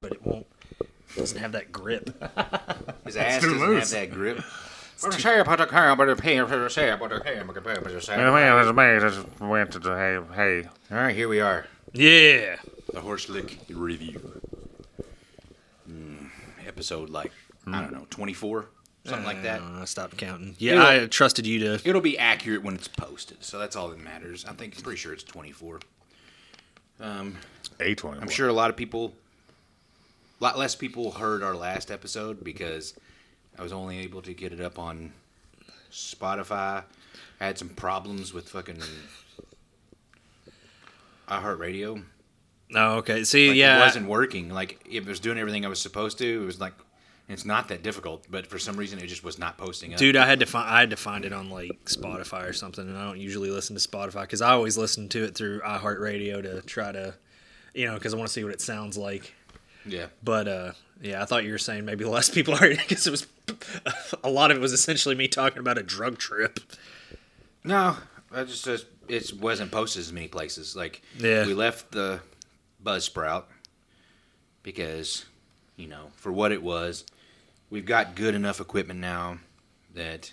but it won't. It doesn't have that grip. His ass doesn't have that grip. All right, here we are. Yeah. The Horse Lick Review. Episode I don't know, 24? Something like that. I stopped counting. Yeah, I trusted you to. It'll be accurate when it's posted, so that's all that matters. I'm pretty sure it's 24. A24. I'm sure a lot less people heard our last episode because I was only able to get it up on Spotify. I had some problems with fucking iHeartRadio. Oh, okay. See, It wasn't working. Like, it was doing everything I was supposed to. It was like, it's not that difficult, but for some reason it just was not posting up. Dude, I had to find it on like Spotify or something, and I don't usually listen to Spotify because I always listen to it through iHeartRadio to try to, because I want to see what it sounds like. Yeah. But I thought you were saying maybe less people heard it because it was a lot of it was essentially me talking about a drug trip. No, it wasn't posted as many places. Like, Yeah. we left the Buzzsprout because, for what it was, we've got good enough equipment now that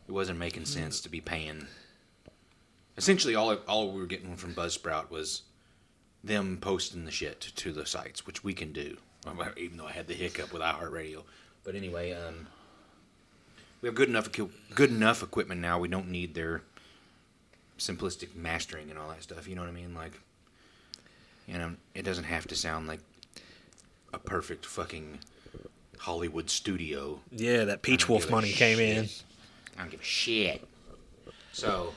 it wasn't making sense to be paying. Essentially, all we were getting from Buzzsprout was them posting the shit to the sites, which we can do, even though I had the hiccup with iHeartRadio. But anyway, we have good enough equipment now. We don't need their simplistic mastering and all that stuff. You know what I mean? Like, it doesn't have to sound like a perfect fucking Hollywood studio. Yeah, that Peach Wolf money came in. I don't give a shit. So,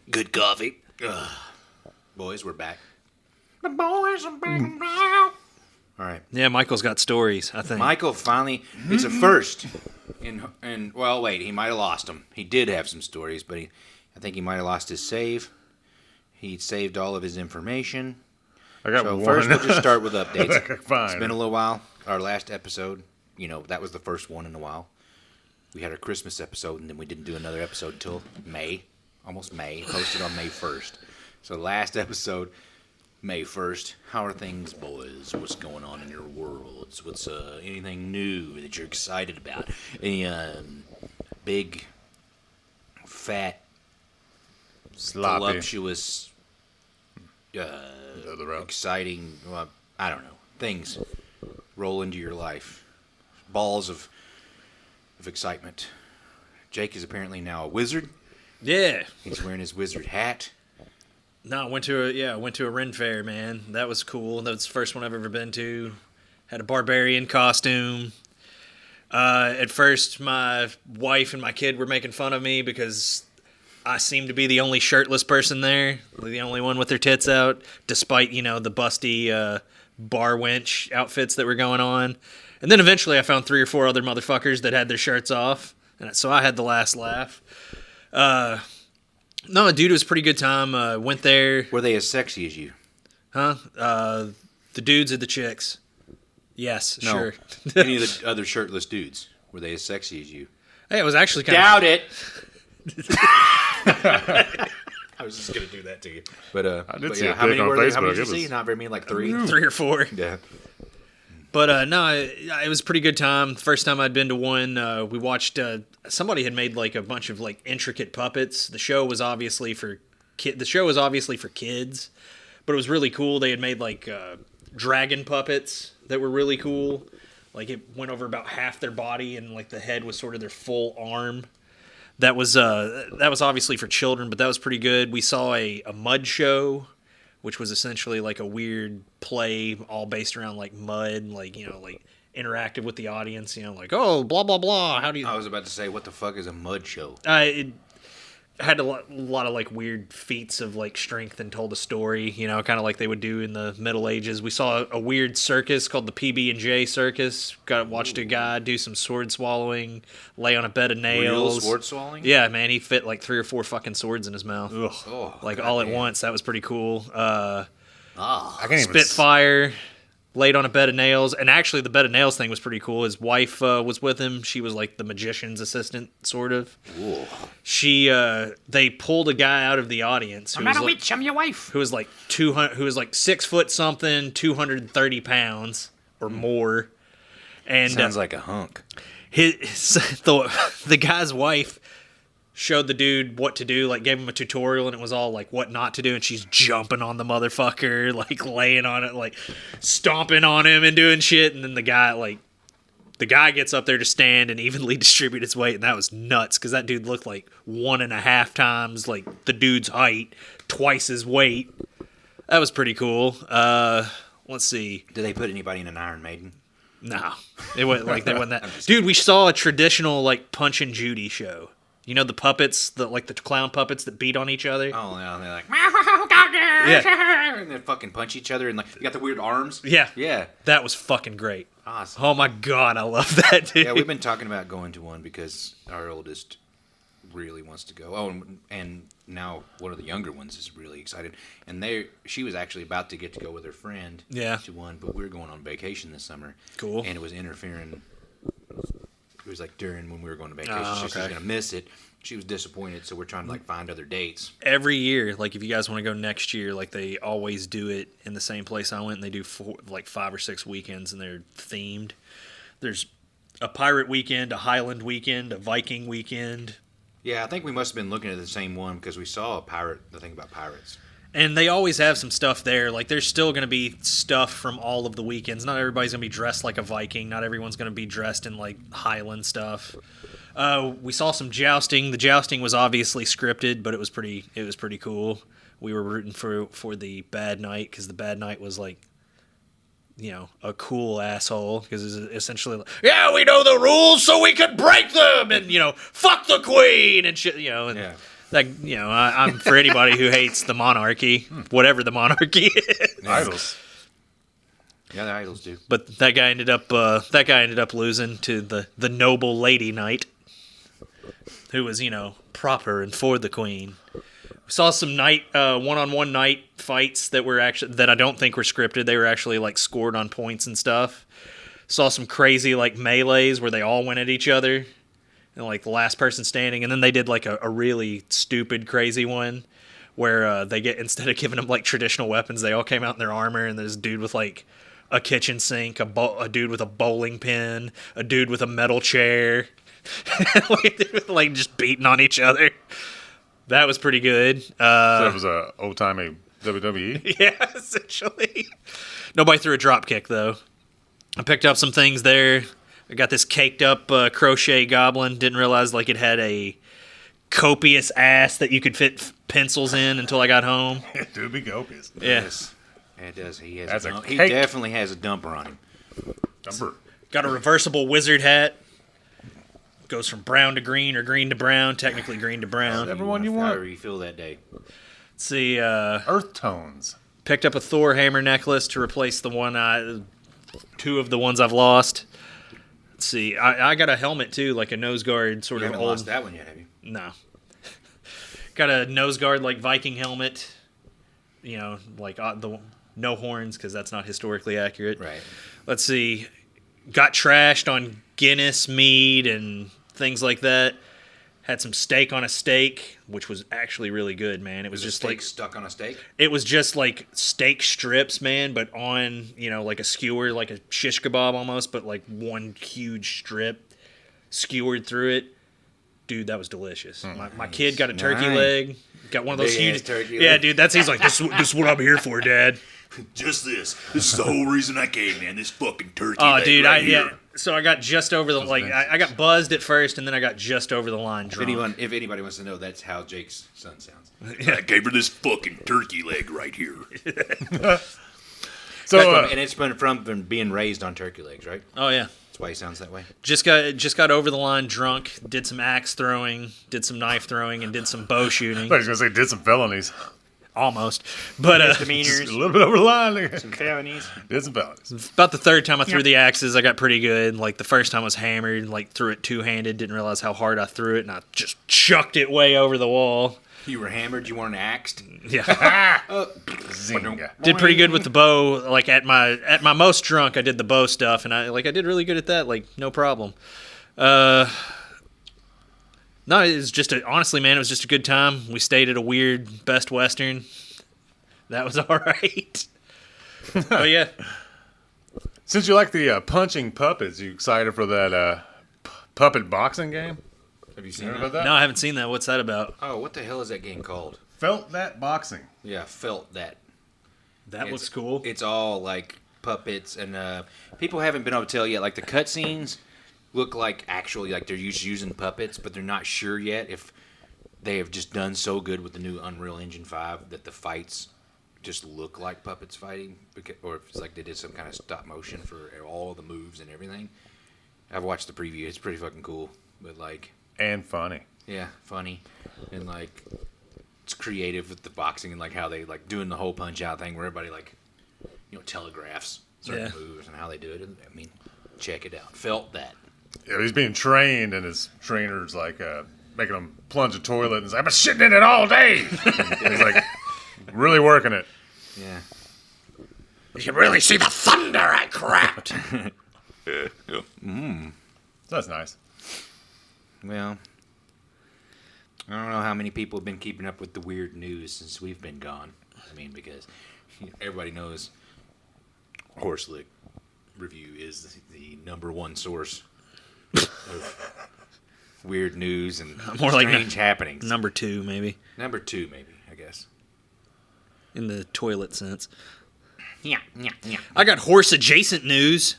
good coffee. Ugh. Boys, we're back. The boys are back now. All right. Yeah, Michael's got stories, I think. Michael finally, it's a first. Well, wait, he might have lost them. He did have some stories, but I think he might have lost his save. He saved all of his information. I got one. First, we'll just start with updates. Fine. It's been a little while. Our last episode, that was the first one in a while. We had our Christmas episode, and then we didn't do another episode until May. Almost May. Posted on May 1st. So last episode, May 1st. How are things, boys? What's going on in your worlds? What's anything new that you're excited about? Any big, fat, Sloppy. voluptuous, exciting, I don't know, things roll into your life. Balls of excitement. Jake is apparently now a wizard. Yeah. He's wearing his wizard hat. No, I went to a Ren Fair, man. That was cool. That was the first one I've ever been to. Had a barbarian costume. At first, my wife and my kid were making fun of me because I seemed to be the only shirtless person there, the only one with their tits out, despite, the busty bar wench outfits that were going on. And then eventually I found 3 or 4 other motherfuckers that had their shirts off, and so I had the last laugh. No, dude, it was a pretty good time. Went there. Were they as sexy as you? Huh? The dudes or the chicks? Yes, No. sure. Any of the other shirtless dudes? Were they as sexy as you? Hey, it was actually kind Doubt it. I was just gonna do that to you, but I did but see yeah, a how pic many on were there? How many Facebook. did you It see? was- Not very many, like 3. of 3 or 4. Yeah. But no, it was a pretty good time. First time I'd been to one. We watched. Somebody had made like a bunch of like intricate puppets. The show was obviously for kids, but it was really cool. They had made like dragon puppets that were really cool. Like it went over about half their body, and like the head was sort of their full arm. That was obviously for children, but that was pretty good. We saw a mud show, which was essentially like a weird play all based around like mud, like like interactive with the audience, like, oh, blah blah blah. How do you? I was about to say, what the fuck is a mud show? It had a lot of like weird feats of like strength and told a story, kind of like they would do in the Middle Ages. We saw a weird circus called the PB&J Circus. Watched a guy do some sword swallowing, lay on a bed of nails. Real sword swallowing? Yeah, man, he fit like 3 or 4 fucking swords in his mouth. Ugh. Oh, like God all at damn. once. That was pretty cool. I can't even Spitfire, laid on a bed of nails. And actually, the bed of nails thing was pretty cool. His wife was with him. She was like the magician's assistant, sort of. Whoa. They pulled a guy out of the audience. I'm not a witch. I'm your wife. Who was like 200, who was like 6 foot something, 230 pounds or more. And Sounds like a hunk. the guy's wife showed the dude what to do, like gave him a tutorial, and it was all like what not to do, and she's jumping on the motherfucker, like laying on it, like stomping on him and doing shit, and then the guy gets up there to stand and evenly distribute his weight, and that was nuts because that dude looked like 1.5 times like the dude's height, twice his weight. That was pretty cool. Let's see. Did they put anybody in an Iron Maiden? No, it wasn't like they wasn't that. Dude, we saw a traditional like Punch and Judy show. You know the puppets, the clown puppets that beat on each other. Oh yeah, and they're like, Yeah. and they fucking punch each other, and like you got the weird arms. Yeah, Yeah, that was fucking great. awesome. Oh my god, I love that, dude. Yeah, we've been talking about going to one because our oldest really wants to go. Oh, and now one of the younger ones is really excited. And she was actually about to get to go with her friend to one, but we were going on vacation this summer. Cool. And it was interfering. It was like during when we were going to vacation. Oh, She was okay. going to miss it. She was disappointed, so we're trying to like find other dates. Every year, like if you guys want to go next year, like they always do it in the same place I went, and they do 5 or 6 weekends, and they're themed. There's a pirate weekend, a Highland weekend, a Viking weekend. Yeah, I think we must have been looking at the same one because we saw the thing about pirates. And they always have some stuff there. Like, there's still going to be stuff from all of the weekends. Not everybody's going to be dressed like a Viking. Not everyone's going to be dressed in, like, Highland stuff. We saw some jousting. The jousting was obviously scripted, but it was pretty cool. We were rooting for the bad knight because the bad knight was, like, you know, a cool asshole because it's essentially like, yeah, we know the rules so we could break them and, you know, fuck the queen and shit, you know. And Yeah. That, you know, I'm for anybody who hates the monarchy, whatever the monarchy is. Idols. Yeah, the idols do. But that guy ended up losing to the noble lady knight, who was, you know, proper and for the queen. We saw some one-on-one night fights that I don't think were scripted. They were actually like scored on points and stuff. Saw some crazy like melees where they all went at each other. And like the last person standing, and then they did like a really stupid, crazy one where instead of giving them like traditional weapons, they all came out in their armor, and there's a dude with like a kitchen sink, a dude with a bowling pin, a dude with a metal chair, like just beating on each other. That was pretty good. So that was a old timey WWE. Yeah, essentially. Nobody threw a drop kick though. I picked up some things there. I got this caked up crochet goblin. Didn't realize like it had a copious ass that you could fit pencils in until I got home. It do be copious. Yeah. Yes. It does. He has. That's a He cake. definitely has a dumper on him. Number. Got a reversible wizard hat. Goes from brown to green or green to brown. Technically green to brown. Everyone you want. However you feel that day. Let's see. Earth tones. Picked up a Thor hammer necklace to replace the 2 of the ones I've lost. Let's see. I got a helmet too, like a nose guard sort You of haven't old. lost that one yet, have you? No. Got a nose guard like Viking helmet. You know, like the no horns because that's not historically accurate. Right. Let's see. Got trashed on Guinness mead and things like that. Had some steak on a steak, which was actually really good, man. It was just steak like stuck on a steak. it was just like steak strips, man, but on, you know, like a skewer, like a shish kebab almost, but like one huge strip skewered through it. Dude, that was delicious. My kid got a turkey Nice. leg. Got one of those Big-ass huge turkey Yeah, leg. dude, he's like, this is what I'm here for, Dad. Just this. This is the whole reason I came, man. This fucking turkey. Oh, leg dude, right here. so I got just over the I got buzzed at first, and then I got just over the line drunk. If anybody wants to know, that's how Jake's son sounds. I gave her this fucking turkey leg right here. So, And it's been from being raised on turkey legs, right? Oh yeah, That's why he sounds that way. just got over the line drunk. Did some axe throwing, did some knife throwing, and did some bow shooting. I was gonna say did some felonies. Almost, but Just a little bit over the line. Felonies. Did some felonies. about the third time I threw the axes, I got pretty good. Like the first time I was hammered, like threw it 2-handed, didn't realize how hard I threw it, and I just chucked it way over the wall. You were hammered. You weren't axed. Yeah. Zinga. Did pretty good with the bow. Like at my most drunk, I did the bow stuff, and I did really good at that. Like no problem. No, it was just honestly, man, it was just a good time. We stayed at a weird Best Western. That was all right. Oh yeah. Since you like the punching puppets, you excited for that puppet boxing game? Have you You seen heard that? about that? No, I haven't seen that. What's that about? Oh, what the hell is that game called? Felt that boxing. Yeah, felt that. That It's- looks cool. It's all like puppets, and people haven't been able to tell yet. Like the cutscenes look like actually like they're using puppets, but they're not sure yet if they have just done so good with the new Unreal Engine 5 that the fights just look like puppets fighting, or if it's like they did some kind of stop motion for all of the moves and everything. I've watched the preview; it's pretty fucking cool. But like, And funny. yeah, funny, and like it's creative with the boxing and like how they like doing the whole punch out thing where everybody like telegraphs certain Yeah. moves and how they do it. I mean, check it out. Felt that. Yeah, he's being trained, and his trainer's like making him plunge a toilet, and he's like, "I've been shitting in it all day." And he's like, really working it. Yeah. You can really see the thunder I cracked. That's nice. Well, I don't know how many people have been keeping up with the weird news since we've been gone. I mean, because everybody knows Horse Lick Review is the number one source of weird news and More like strange happenings. Number 2, maybe, Number 2, maybe, I guess. in the toilet sense. Yeah, yeah, yeah. I got horse adjacent news.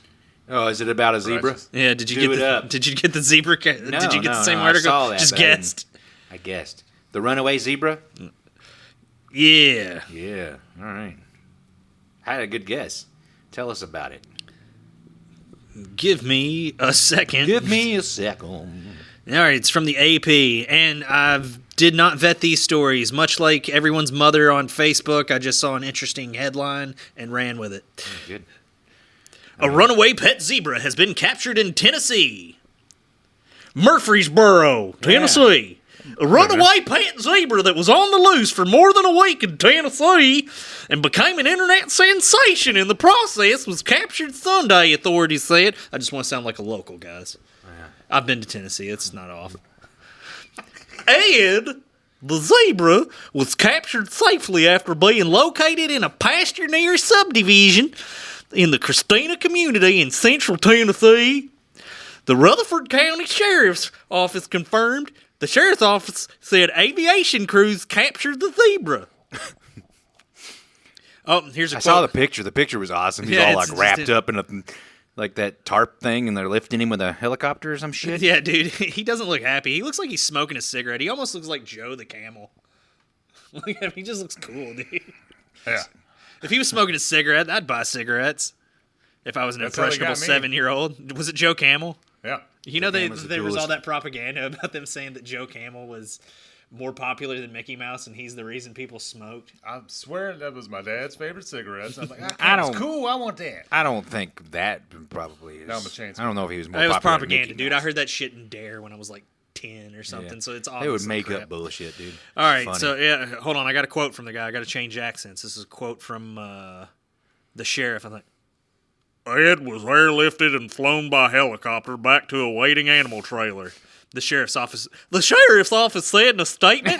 Oh, is it about a zebra? Precious. Yeah, did you Do get it up. Did you get the zebra? No, Did you get the same no, article? I saw that, Just but I didn't- guessed. I guessed. The runaway zebra? Yeah. Yeah. All right. I had a good guess. Tell us about it. Give me a second. me a second. All right, it's from the AP, and I did not vet these stories. Much like everyone's mother on Facebook, I just saw an interesting headline and ran with it. Good. A runaway pet zebra has been captured in Tennessee. Murfreesboro, Tennessee. A runaway pet zebra that was on the loose for more than a week in Tennessee and became an internet sensation in the process was captured Sunday, authorities said. I just want to sound like a local, guys. I've been to Tennessee. It's not off. Ed, the zebra, was captured safely after being located in a pasture-near subdivision in the Christina community in central Tennessee. The Rutherford County Sheriff's Office confirmed. The Sheriff's Office said aviation crews captured the zebra. Oh, here's a I quote. saw the picture. The picture was awesome. He's Yeah, all it's like just wrapped up in a like that tarp thing, and they're lifting him with a helicopter or some shit. Yeah, dude, he doesn't look happy. He looks like he's smoking a cigarette. He almost looks like Joe the camel. Look at him. He just looks cool, dude. Yeah. If he was smoking a cigarette, I'd buy cigarettes. If I was an That's how they impressionable got me. 7-year-old. Was it Joe Camel? Yeah. You know, Camel's the there was all coolest. that propaganda about them saying that Joe Camel was more popular than Mickey Mouse, and he's the reason people smoked. I swear that was my dad's favorite cigarettes. I was like, I that's don't- cool. I want that. I don't think that probably is. No, I'm a chance. I don't know if he was more It was popular than propaganda, Mickey dude. I Mouse. heard that shit in Dare when I was like 10 or something, Yeah. so it's They obviously would make crap. up bullshit, dude. All right, Funny. so yeah, hold on. I got a quote from the guy. I got to change accents. This is a quote from the sheriff. I think Ed was airlifted and flown by helicopter back to a waiting animal trailer. The sheriff's office said in a statement.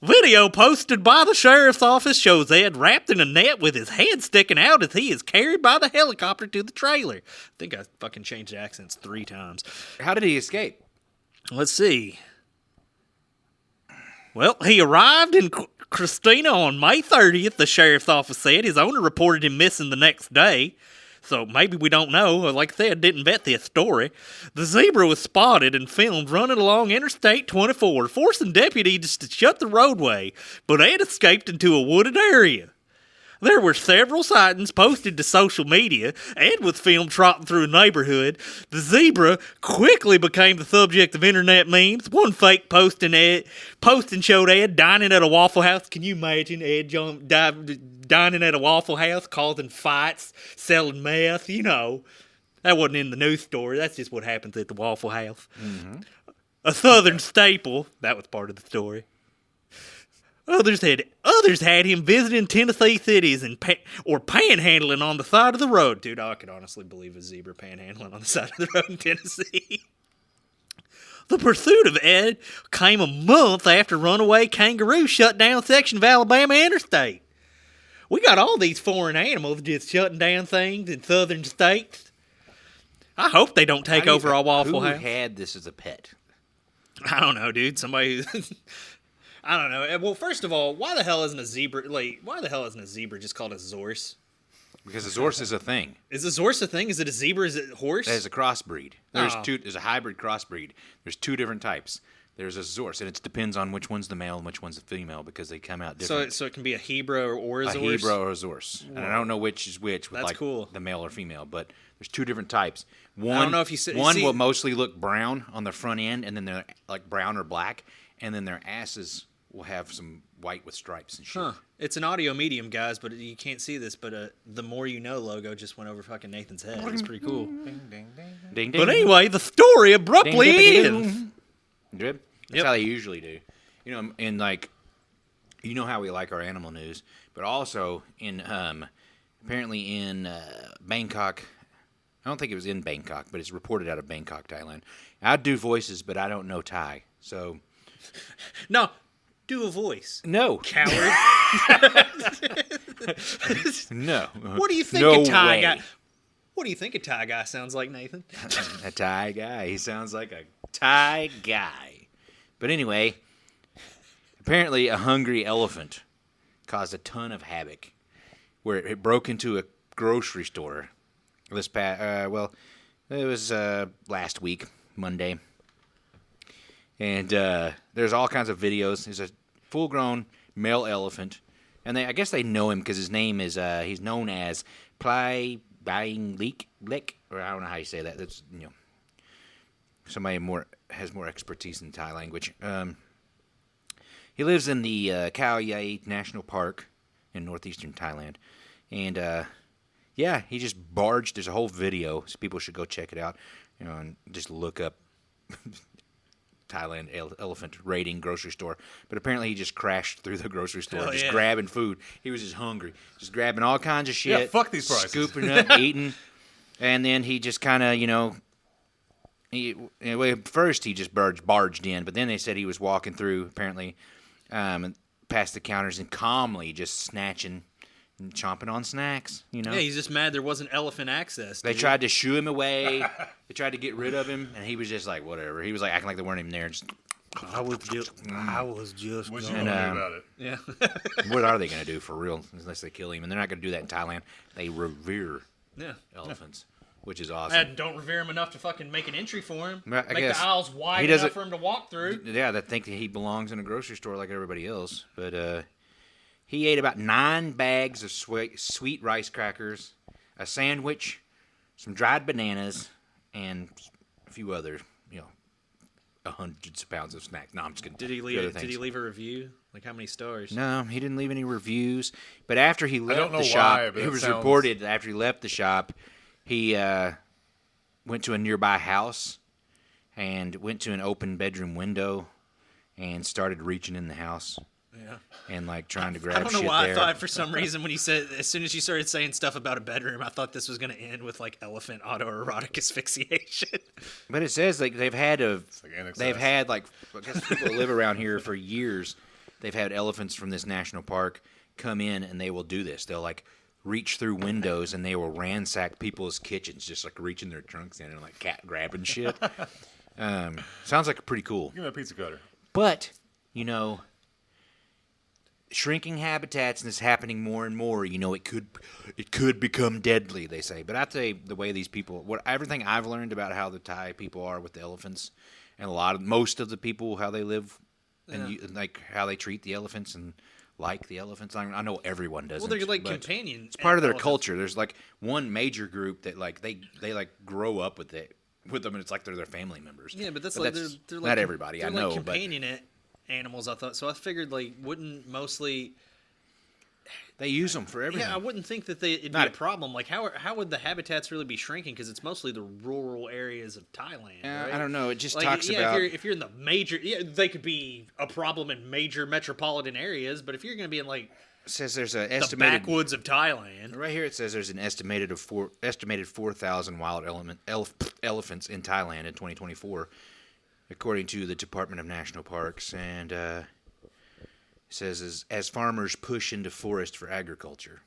Video posted by the sheriff's office shows Ed wrapped in a net with his head sticking out as he is carried by the helicopter to the trailer. I think I fucking changed accents 3 times. How did he escape? Let's see. Well, he arrived in Christina on May 30th, the sheriff's office said. His owner reported him missing the next day. So maybe we don't know. Like I said, didn't vet this story. The zebra was spotted and filmed running along Interstate 24, forcing deputies to shut the roadway. But Ed escaped into a wooded area. There were several sightings posted to social media. Ed was filmed trotting through a neighborhood. The zebra quickly became the subject of internet memes. One fake posting showed Ed dining at a Waffle House. Can you imagine Ed dining at a Waffle House, causing fights, selling meth? You know, that wasn't in the news story. That's just what happens at the Waffle House. A Southern staple. That was part of the story. Others had him visiting Tennessee cities and or panhandling on the side of the road. Dude, I could honestly believe a zebra panhandling on the side of the road in Tennessee. The pursuit of Ed came a month after runaway kangaroos shut down section of Alabama interstate. We got all these foreign animals just shutting down things in southern states. I hope they don't take over our Waffle Who House. had this as a pet? I don't know, dude. Somebody... I don't know. Well, first of all, why the hell isn't a zebra just called a zorse? Because a zorse is a thing. Is a zorse a thing? Is it a zebra? Is it a horse? That is a crossbreed. There's Oh. There's a hybrid crossbreed. There's two different types. There's a zorse, and it depends on which one's the male and which one's the female because they come out different. So it can be a Hebrew or a a zorse? Hebrew or a zorse, and I don't know which is which with That's like cool. the male or female, but there's two different types. One, don't know if you see- one see- will mostly look brown on the front end, and then they're like brown or black, and then their asses will have some white with stripes and shit. Huh. It's an audio medium, guys, but you can't see this, but the More You Know logo just went over fucking Nathan's head. It's pretty cool. Ding, ding. But anyway, the story abruptly ends. Good. That's Yep. how they usually do. You know, and like, you know how we like our animal news, but also in apparently in Bangkok. I don't think it was in Bangkok, but it's reported out of Bangkok, Thailand. I do voices, but I don't know Thai, so No, do a voice. no, Coward. no. What do you think No a Thai way. guy... What do you think a Thai guy sounds like, Nathan? A Thai guy. He sounds like a Thai guy. But anyway, apparently a hungry elephant caused a ton of havoc, where it broke into a grocery store. It was last week, Monday, and there's all kinds of videos. There's a full-grown male elephant, and I guess they know him because his name is he's known as Plai Bang Lick, or I don't know how you say that. That's somebody has more expertise in Thai language. He lives in the Khao Yai National Park in northeastern Thailand, and he just barged. There's a whole video, so people should go check it out. And just look up Thailand elephant raiding grocery store. But apparently he just crashed through the grocery store, Hell just yeah. grabbing food. He was just hungry, just grabbing all kinds of shit. Yeah, fuck these prices. Scooping up, eating, and then he just kind of, first he just barged in, but then they said he was walking through apparently, past the counters and calmly just snatching and chomping on snacks. Yeah, he's just mad there wasn't elephant access. They dude. tried to shoo him away. They tried to get rid of him, and he was just like, whatever. He was like acting like they weren't even there. Just, I was just. What you going- gonna And, do about it? Yeah. what are they going to do for real unless they kill him? And they're not going to do that in Thailand. They revere Yeah. elephants, which is awesome. I don't revere him enough to fucking make an entry for him. Right, I Make guess. the aisles wide He enough doesn't- for him to walk through. Yeah, they think that he belongs in a grocery store like everybody else. But he ate about 9 bags of sweet rice crackers, a sandwich, some dried bananas, and a few other, hundreds of pounds of snacks. No, I'm just kidding. Did he Other leave? Did things. he leave a review? Like how many stars? No, he didn't leave any reviews. But after he left don't know the shop, why, but it it was sounds- reported that after he left the shop, he went to a nearby house and went to an open bedroom window and started reaching in the house Yeah. and trying to grab I don't know shit why there. I thought for some reason when he said, as soon as you started saying stuff about a bedroom, I thought this was going to end with elephant autoerotic asphyxiation. But it says they've had like NXS. I guess people that live around here for years, they've had elephants from this national park come in and they will do this. They'll reach through windows and they will ransack people's kitchens, just reaching their trunks in and cat grabbing shit. Sounds like pretty cool. Give me a pizza cutter. But, shrinking habitats and it's happening more and more, it could become deadly, they say. But I tell you, the way these people, everything I've learned about how the Thai people are with the elephants, and most of the people, how they live, and how they treat the elephants and like the elephants. I know everyone doesn't. Well, they're but companion. it's part of their elephants. culture. There's one major group that they grow up with them, and it's like they're their family members. Yeah, but that's they're not everybody. They're I know, but companion animals. I thought so. I figured wouldn't mostly They use them for everything. Yeah, I wouldn't think that it'd be Not- a problem. Like, how would the habitats really be shrinking? Because it's mostly the rural areas of Thailand. Right? I don't know. It just Like, talks yeah, about. if you're in the major, they could be a problem in major metropolitan areas. But if you're going to be in like It says there's an the estimated. backwoods of Thailand, Right here it says there's an estimated 4,000 wild elephants in Thailand in 2024, according to the Department of National Parks, and it says as farmers push into forest for agriculture,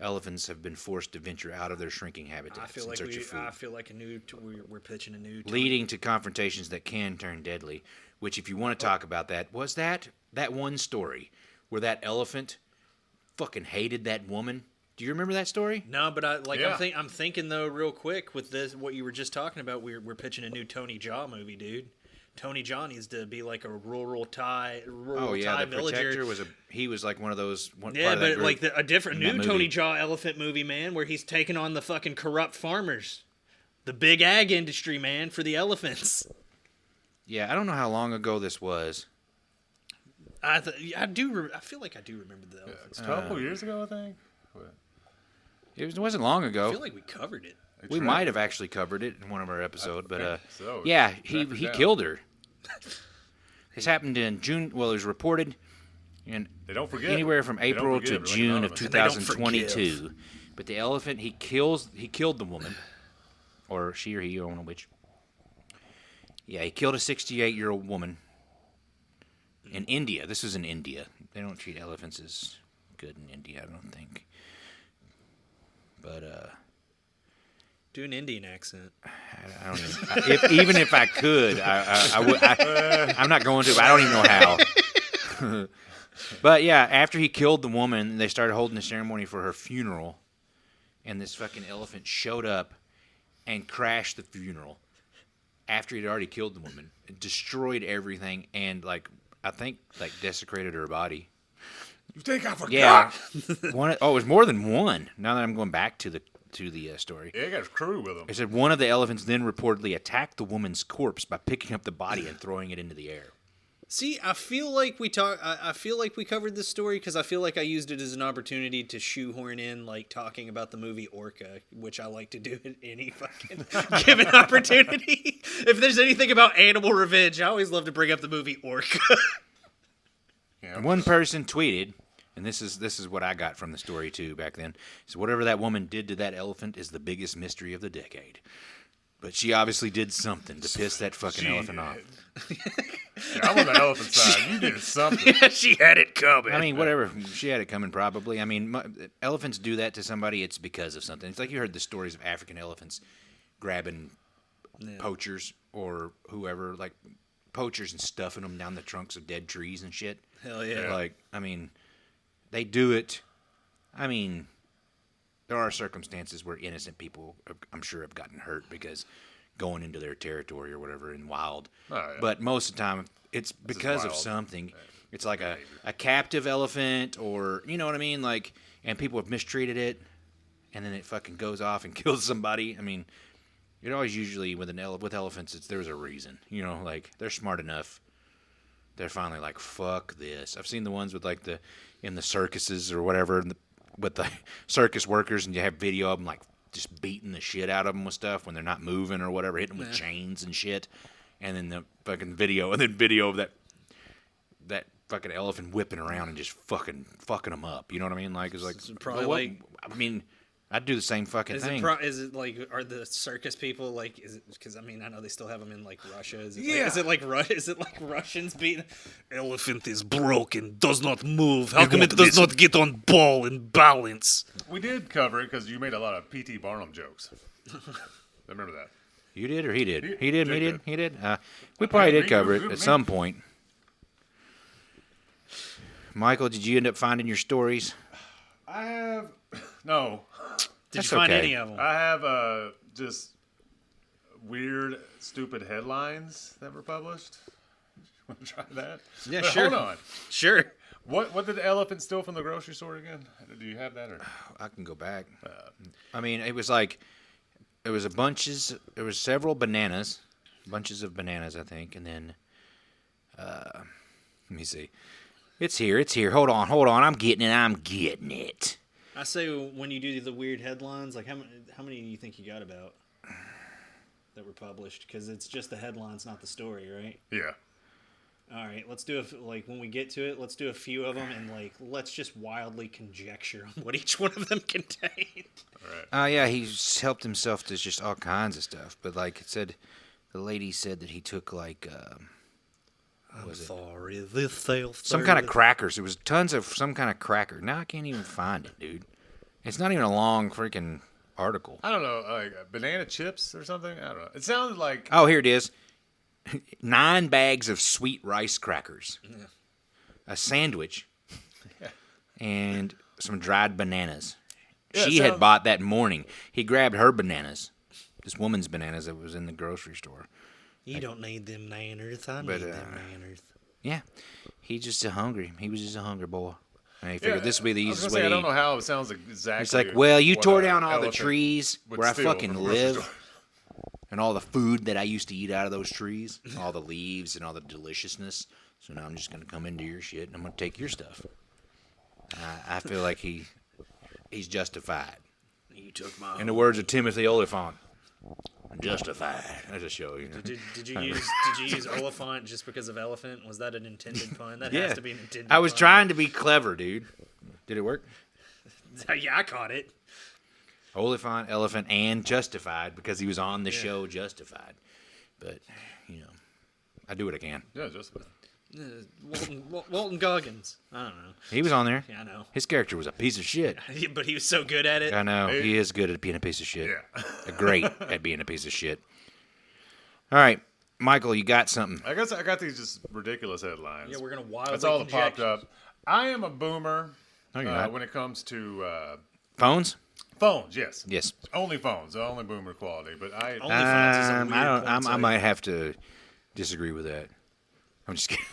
elephants have been forced to venture out of their shrinking habitats I feel in like search of food, I feel like we're pitching a new leading to confrontations that can turn deadly. Which, if you want to talk about that, was that one story where that elephant fucking hated that woman. Do you remember that story? No, but Yeah. I'm thinking though, real quick with this, what you were just talking about. We're pitching a new Tony Jaa movie, dude. Tony Jaa needs to be like a rural Thai The villager. Protector he was like one of those. Part Yeah, of that but group. like a different in that new movie. Tony Jaa elephant movie, man, where he's taking on the fucking corrupt farmers, the big ag industry, man, for the elephants. Yeah, I don't know how long ago this was. I feel like I do remember the elephants. A couple years ago, I think. What? It wasn't long ago. I feel like we covered it. We might have actually covered it in one of our episodes, but so. yeah, Track he it down. killed her. This happened in June. Well, it was reported in They don't forget. anywhere from They don't April forgive, to like June of Anonymous. And they don't 2022. But the elephant, he killed the woman, or she or he, I don't know which. Yeah, he killed a 68-year-old woman in India. This was in India. They don't treat elephants as good in India, I don't think. But Do an Indian accent. I don't even if I could, I'm not going to. But I don't even know how. But yeah, after he killed the woman, they started holding a ceremony for her funeral, and this fucking elephant showed up and crashed the funeral after he'd already killed the woman. It destroyed everything and I think desecrated her body. You think I forgot? Yeah, it was more than one. Now that I'm going back to the story. Yeah, he got his crew with him. It said one of the elephants then reportedly attacked the woman's corpse by picking up the body and throwing it into the air. See, I feel like I feel like we covered this story because I feel like I used it as an opportunity to shoehorn in talking about the movie Orca, which I like to do at any fucking given opportunity. If there's anything about animal revenge, I always love to bring up the movie Orca. Yeah. One person tweeted, and this is what I got from the story too back then. So whatever that woman did to that elephant is the biggest mystery of the decade. But she obviously did something to piss that fucking elephant off. Yeah, I'm on the elephant side. You did something. She had it coming. I mean, whatever. She had it coming probably. I mean, elephants do that to somebody, it's because of something. It's like you heard the stories of African elephants grabbing poachers or whoever, like poachers and stuffing them down the trunks of dead trees and shit. Hell yeah. Like, I mean, they do it. I mean, there are circumstances where innocent people, I'm sure, have gotten hurt because going into their territory or whatever in wild. Oh, yeah. But most of the time, it's because of wild. something. It's like a captive elephant or, you know what I mean? Like, and people have mistreated it, and then it fucking goes off and kills somebody. I mean, it always usually with elephants, there's a reason. You know, like, they're smart enough. They're finally like, fuck this. I've seen the ones with in the circuses or whatever, with the circus workers, and you have video of them like just beating the shit out of them with stuff when they're not moving or whatever, hitting them with chains and shit. And then the fucking video, of that fucking elephant whipping around and just fucking them up. You know what I mean? Like, it's like, probably I mean, I'd do the same fucking thing. Is it like, are the circus people like, is it, because I mean, I know they still have them in like Russia. Is it is it like Russians being, elephant is broken, does not move. How come it does not get on ball and balance? We did cover it because you made a lot of P.T. Barnum jokes. I remember that. You did or he did? He He did, me did, did, he did. We probably did cover it me. at some point. Michael, did you end up finding your stories? I have no. Did That's you find okay. any of them? I have just weird, stupid headlines that were published. Want to try that? Yeah, But sure. Hold on. Sure. What did the elephant steal from the grocery store again? Do you have that or? I can go back. I mean, it was like there was several bunches of bananas, I think, and then let me see. It's here. It's here. Hold on. I'm getting it. I say when you do the weird headlines, like how many do you think you got about that were published? Because it's just the headlines, not the story, right? Yeah. All right, let's do like when we get to it, let's do a few of them and like let's just wildly conjecture on what each one of them contained. Yeah, he's helped himself to just all kinds of stuff. But like it said, the lady said that he took like what was it? Sorry, this self Some kind of crackers. It was tons of some kind of cracker. Now I can't even find it, dude. It's not even a long freaking article. I don't know, like banana chips or something. I don't know. It sounded like Oh, here it is. 9 bags of sweet rice crackers, a sandwich, and some dried bananas. Yeah, She had bought that morning. He grabbed her bananas, this woman's bananas that was in the grocery store. You don't need them nanners. I But, need them nanners. Yeah, he was just a hungry boy. And he figured this would be the I was easiest gonna say, way. I don't know how it sounds exactly. It's like, well, you what tore a down all the elephant trees would where I steal fucking from a grocery live. store. And all the food that I used to eat out of those trees, all the leaves and all the deliciousness. So now I'm just going to come into your shit and I'm going to take your stuff. I feel like he's justified. You took my. In the words of Timothy Oliphant, justified. That's a show, you know. Did you use Oliphant just because of elephant? Was that an intended pun? That Yeah. has to be an intended. I was pun. trying to be clever, dude. Did it work? Yeah, I caught it. Oliphant, elephant, and Justified because he was on the show Justified. But, you know, I do what I can. Yeah, just Walton Goggins. I don't know. He was on there. Yeah, I know. His character was a piece of shit. But he was so good at it. I know. He is good at being a piece of shit. yeah. Great at being a piece of shit. All right, Michael, you got something. I guess I got these just ridiculous headlines. Yeah, we're gonna wildly. That's all that popped conjecture. up. I am a boomer No, you're not. when it comes to Phones? phones. Yes. Yes. Only phones. Only boomer quality. But I. OnlyFans is a weird I don't. porn I site. might have to disagree with that. I'm just kidding.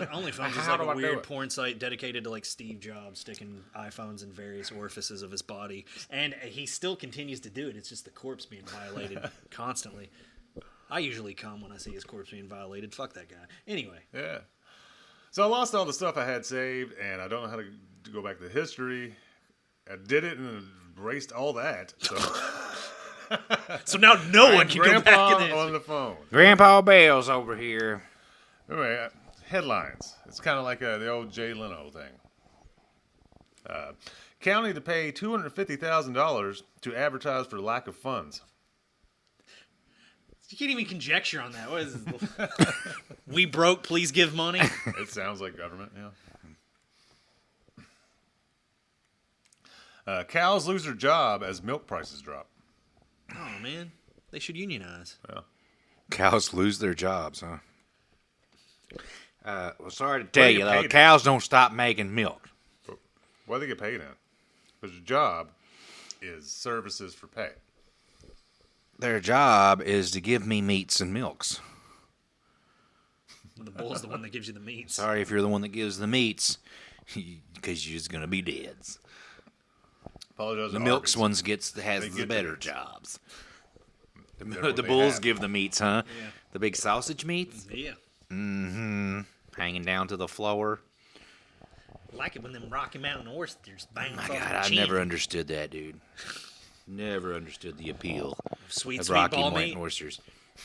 OnlyFans is How like do a I do weird it? porn site dedicated to like Steve Jobs sticking iPhones in various orifices of his body, and he still continues to do it. It's just the corpse being violated constantly. I usually come when I see his corpse being violated. Fuck that guy. Anyway, Yeah. So I lost all the stuff I had saved, and I don't know how to go back to history. I did it and erased all that. So so now no I one had can go Grandpa back in this. on the phone. Grandpa Bale's over here. Anyway, headlines. It's kind of like the old Jay Leno thing. County to pay $250,000 to advertise for lack of funds. You can't even conjecture on that. What is this? We broke. Please give money. It sounds like government, yeah. Cows lose their job as milk prices drop. Oh man, they should unionize. Cows lose their jobs, huh? Well, sorry to tell do you, you though, pay cows don't stop making milk. What do they get paid in? Because your job is services for pay. Their job is to give me meats and milks. The bull's the one that gives you the meats. Sorry if you're the one that gives the meats, because you're just gonna be dead. Apologize. The to milks Arby's. ones has They the get better the meats. jobs. They're The what they bulls have. give the meats, huh? Yeah. The big sausage meats, Yeah. hanging down to the floor. Like it when them Rocky Mountain oysters bang My off God, the I chin. never understood that, dude. Never understood the appeal Sweet of sweet Rocky ball Mountain meat. oysters.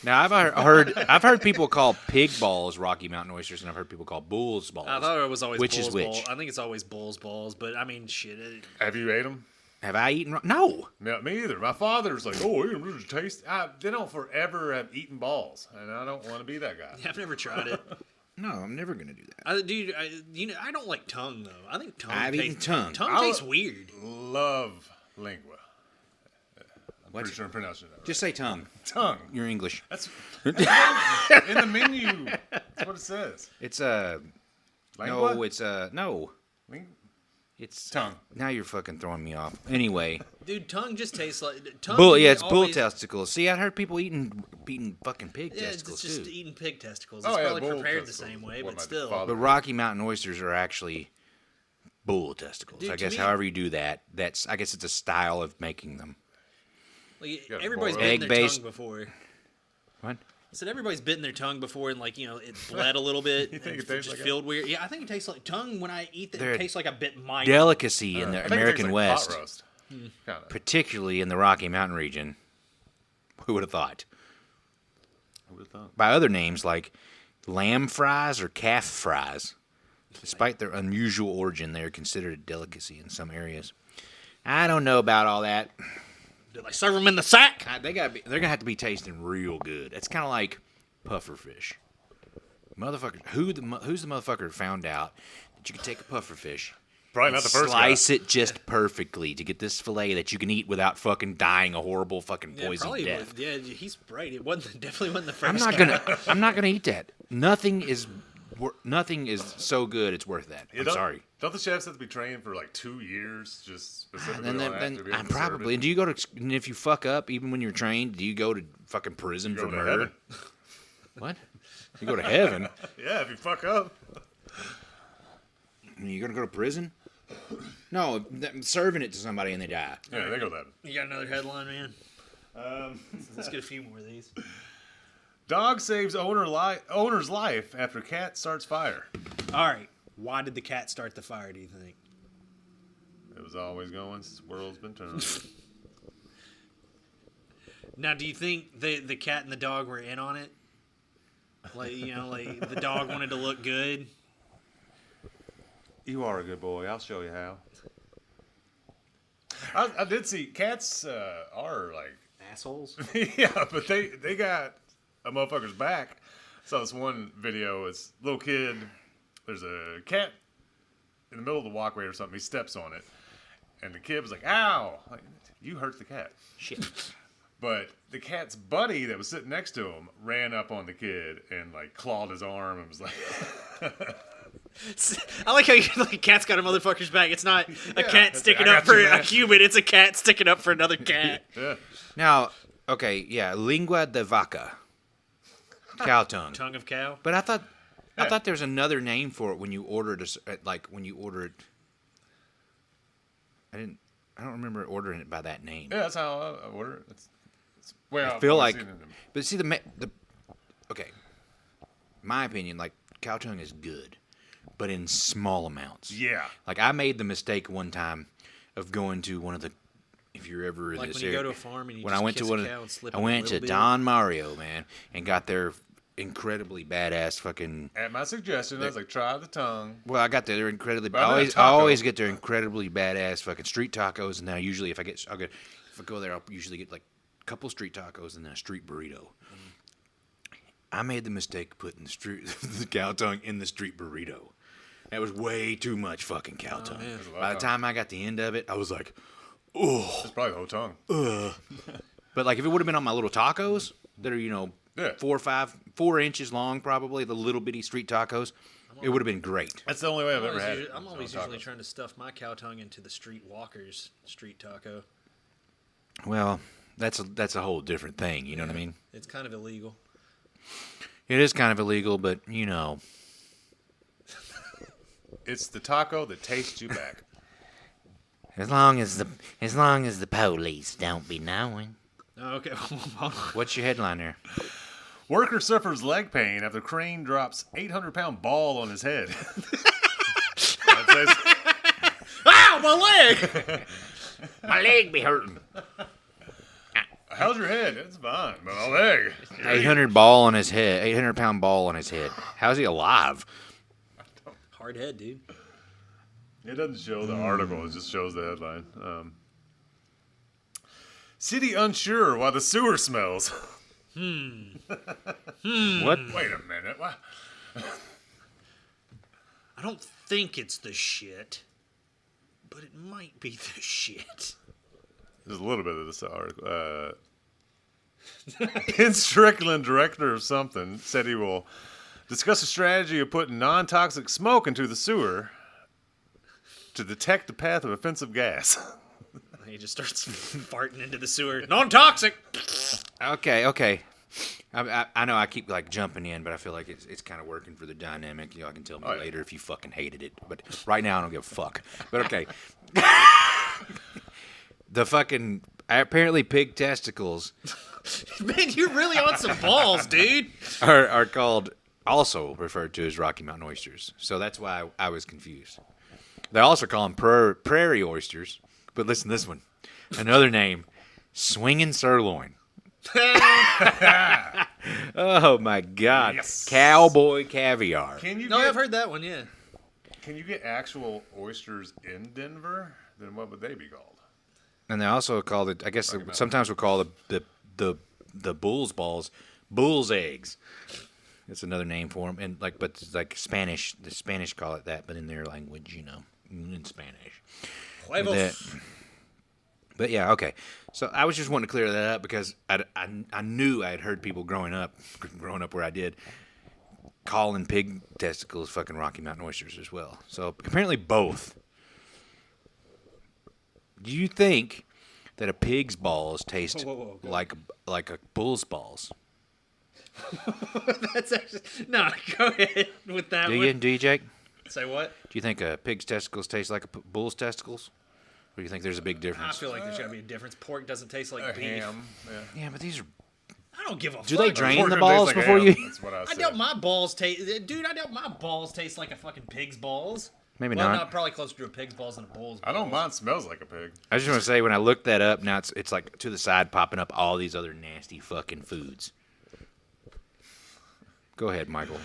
Now I've heard people call pig balls Rocky Mountain oysters, and I've heard people call bulls balls. I thought it was always Which bull's is which? ball. I think it's always bull's balls, but I mean, shit. Have you ate them? Have I eaten? No. No, me either. My father's like, oh, you really taste. They don't forever have eaten balls, and I don't want to be that guy. I've never tried it. No, I'm never gonna do that. I don't like tongue though. I think tongue. I've eaten tongue. I'll- tastes weird. Love lingua. I'm What? pretty sure I'm pronouncing that right. Just say tongue. Tongue. You're English. That's in the menu. That's what it says. It's Lingua? no. It's no. Ling- It's Tongue. Now you're fucking throwing me off. Anyway, Dude, tongue just tastes like tongue. bull. to me Yeah, it's bull always- testicles. See, I heard people eating fucking pig Yeah, testicles it's just too. eating pig testicles. Oh, It's yeah, probably bull prepared the testicles. same way, What but my still. father- But Rocky Mountain oysters are actually bull testicles. Dude, I to guess me- however you do that, I guess it's a style of making them. Like, gotta everybody's boil bitten it. their Egg-based- tongue before. What? said everybody's bitten their tongue before and it bled a little bit. You think and it tastes just like felt weird? Yeah, I think it tastes like tongue when I eat They're it. It tastes like a bit mild. Delicacy in the I think it tastes American like West, pot roast. Kinda. particularly in the Rocky Mountain region. Who would have thought? I would've thought. By other names like lamb fries or calf fries. Despite their unusual origin, they are considered a delicacy in some areas. I don't know about all that. Do they serve them in the sack? They're gonna have to be tasting real good. It's kind of like puffer fish. Motherfucker, who's the motherfucker who found out that you could take a puffer fish, Probably not the first guy. slice it just perfectly to get this fillet that you can eat without fucking dying a horrible fucking poison death. Yeah, he's right. It definitely wasn't the first. I'm not gonna eat that. Nothing is so good it's worth that. Yeah, I'm don't- sorry. Don't the chefs have to be trained for like 2 years just specifically And on that then to be able I'm to serve probably. it? And do you go to? And if you fuck up, even when you're trained, do you go to fucking prison Go for to murder? heaven. What? You go to heaven? Yeah, if you fuck up. You're gonna go to prison? No, serving it to somebody and they die. Yeah, they go that. You got another headline, man? Let's get a few more of these. Dog saves owner's life after cat starts fire. All right. Why did the cat start the fire, do you think? It was always going since the world's been turned. Now, do you think the cat and the dog were in on it? Like the dog wanted to look good. You are a good boy. I'll show you how. I did see cats are like Assholes. yeah, but they got a motherfucker's back. Saw this one video. It's a little kid. There's a cat in the middle of the walkway or something. He steps on it, and the kid was like, "Ow!" Like, you hurt the cat. Shit. But the cat's buddy that was sitting next to him ran up on the kid and like clawed his arm and was like, I like how a cat's got a motherfucker's back. It's not a cat I sticking got up for you, a man. human. It's a cat sticking up for another cat. "Yeah." Now, okay, yeah, lingua de vaca, cow tongue. Tongue of cow. But I thought Yeah. there's another name for it when you ordered when you ordered. I don't remember ordering it by that name. Yeah, that's how I order it. Well, I feel I've like, seen it in them. but see okay, my opinion, like cow tongue is good, but in small amounts. Yeah. Like I made the mistake one time of going to one of the, if you're ever in Like this when you area, go to a farm and you when just I went kiss to a one, cow and slip I in a went to little bit. Don Mario, man, and got their incredibly badass fucking. At my suggestion, I was like, try the tongue. Well, I got their incredibly. But I I'm always, not a I taco. always get their incredibly badass fucking street tacos, and now usually if I go there, I'll usually get like a couple street tacos and then a street burrito. I made the mistake of putting the cow tongue in the street burrito. That was way too much fucking cow tongue. man. By the time I got the end of it, I was like, oh. It's probably the whole tongue. But like if it would have been on my little tacos that are Yeah. 4 inches long, probably the little bitty street tacos, it would have been great. That's the only way I've ever had it. I'm So always tacos. usually trying to stuff my cow tongue into the street walker's street taco. Well, that's a whole different thing. You know what I mean? It's kind of illegal. It is kind of illegal, but It's the taco that tastes you back. as long as the police don't be knowing. Oh, okay. What's your headline there? Worker suffers leg pain after crane drops 800-pound ball on his head. That says- Ow, my leg! My leg be hurting. How's your head? It's fine, but my leg. 800 ball on his head. 800-pound ball on his head. How's he alive? Hard head, dude. It doesn't show the article. It just shows the headline. City unsure why the sewer smells. What? Wait a minute. What? I don't think it's the shit, but it might be the shit. There's a little bit of this article. Ken Strickland, director of something, said he will discuss a strategy of putting non-toxic smoke into the sewer to detect the path of offensive gas. He just starts farting into the sewer. Non-toxic. Okay. I know I keep like jumping in, but I feel like it's kind of working for the dynamic. I can tell me Oh, yeah. later if you fucking hated it, but right now I don't give a fuck. But okay. The fucking apparently pig testicles Man, you're really on some balls, dude. are called, also referred to as Rocky Mountain oysters. So that's why I was confused. They also call them prairie oysters. But listen to this one. Another name, swinging sirloin. Oh, my God. Yes. Cowboy caviar. Can you No, get, I've heard that one. Yeah. Can you get actual oysters in Denver? Then what would they be called? And they also call it, I guess sometimes we'll call the bull's balls bull's eggs. That's another name for them. And but it's like Spanish, the Spanish call it that, but in their language, in Spanish. Huevos. But yeah, okay. So I was just wanting to clear that up because I knew I had heard people growing up where I did, calling pig testicles fucking Rocky Mountain oysters as well. So apparently both. Do you think that a pig's balls taste Whoa, go. like a bull's balls? That's actually no. Go ahead with that Do one. you? Do you, Jake? Say what? Do you think a pig's testicles taste like a bull's testicles? Or do you think there's a big I difference? feel like there's gotta be a difference. Pork doesn't taste like beef. Ham. Yeah. Yeah, but these are. I don't give a Do fuck. they drain Pork the doesn't taste balls like before ham. you? That's what I I said. doubt my balls taste. Dude, I doubt my balls taste like a fucking pig's balls. Maybe well, not. Probably closer to a pig's balls than a bull's balls. I know mine smells like a pig. I just want to say when I looked that up, now it's like to the side popping up all these other nasty fucking foods. Go ahead, Michael.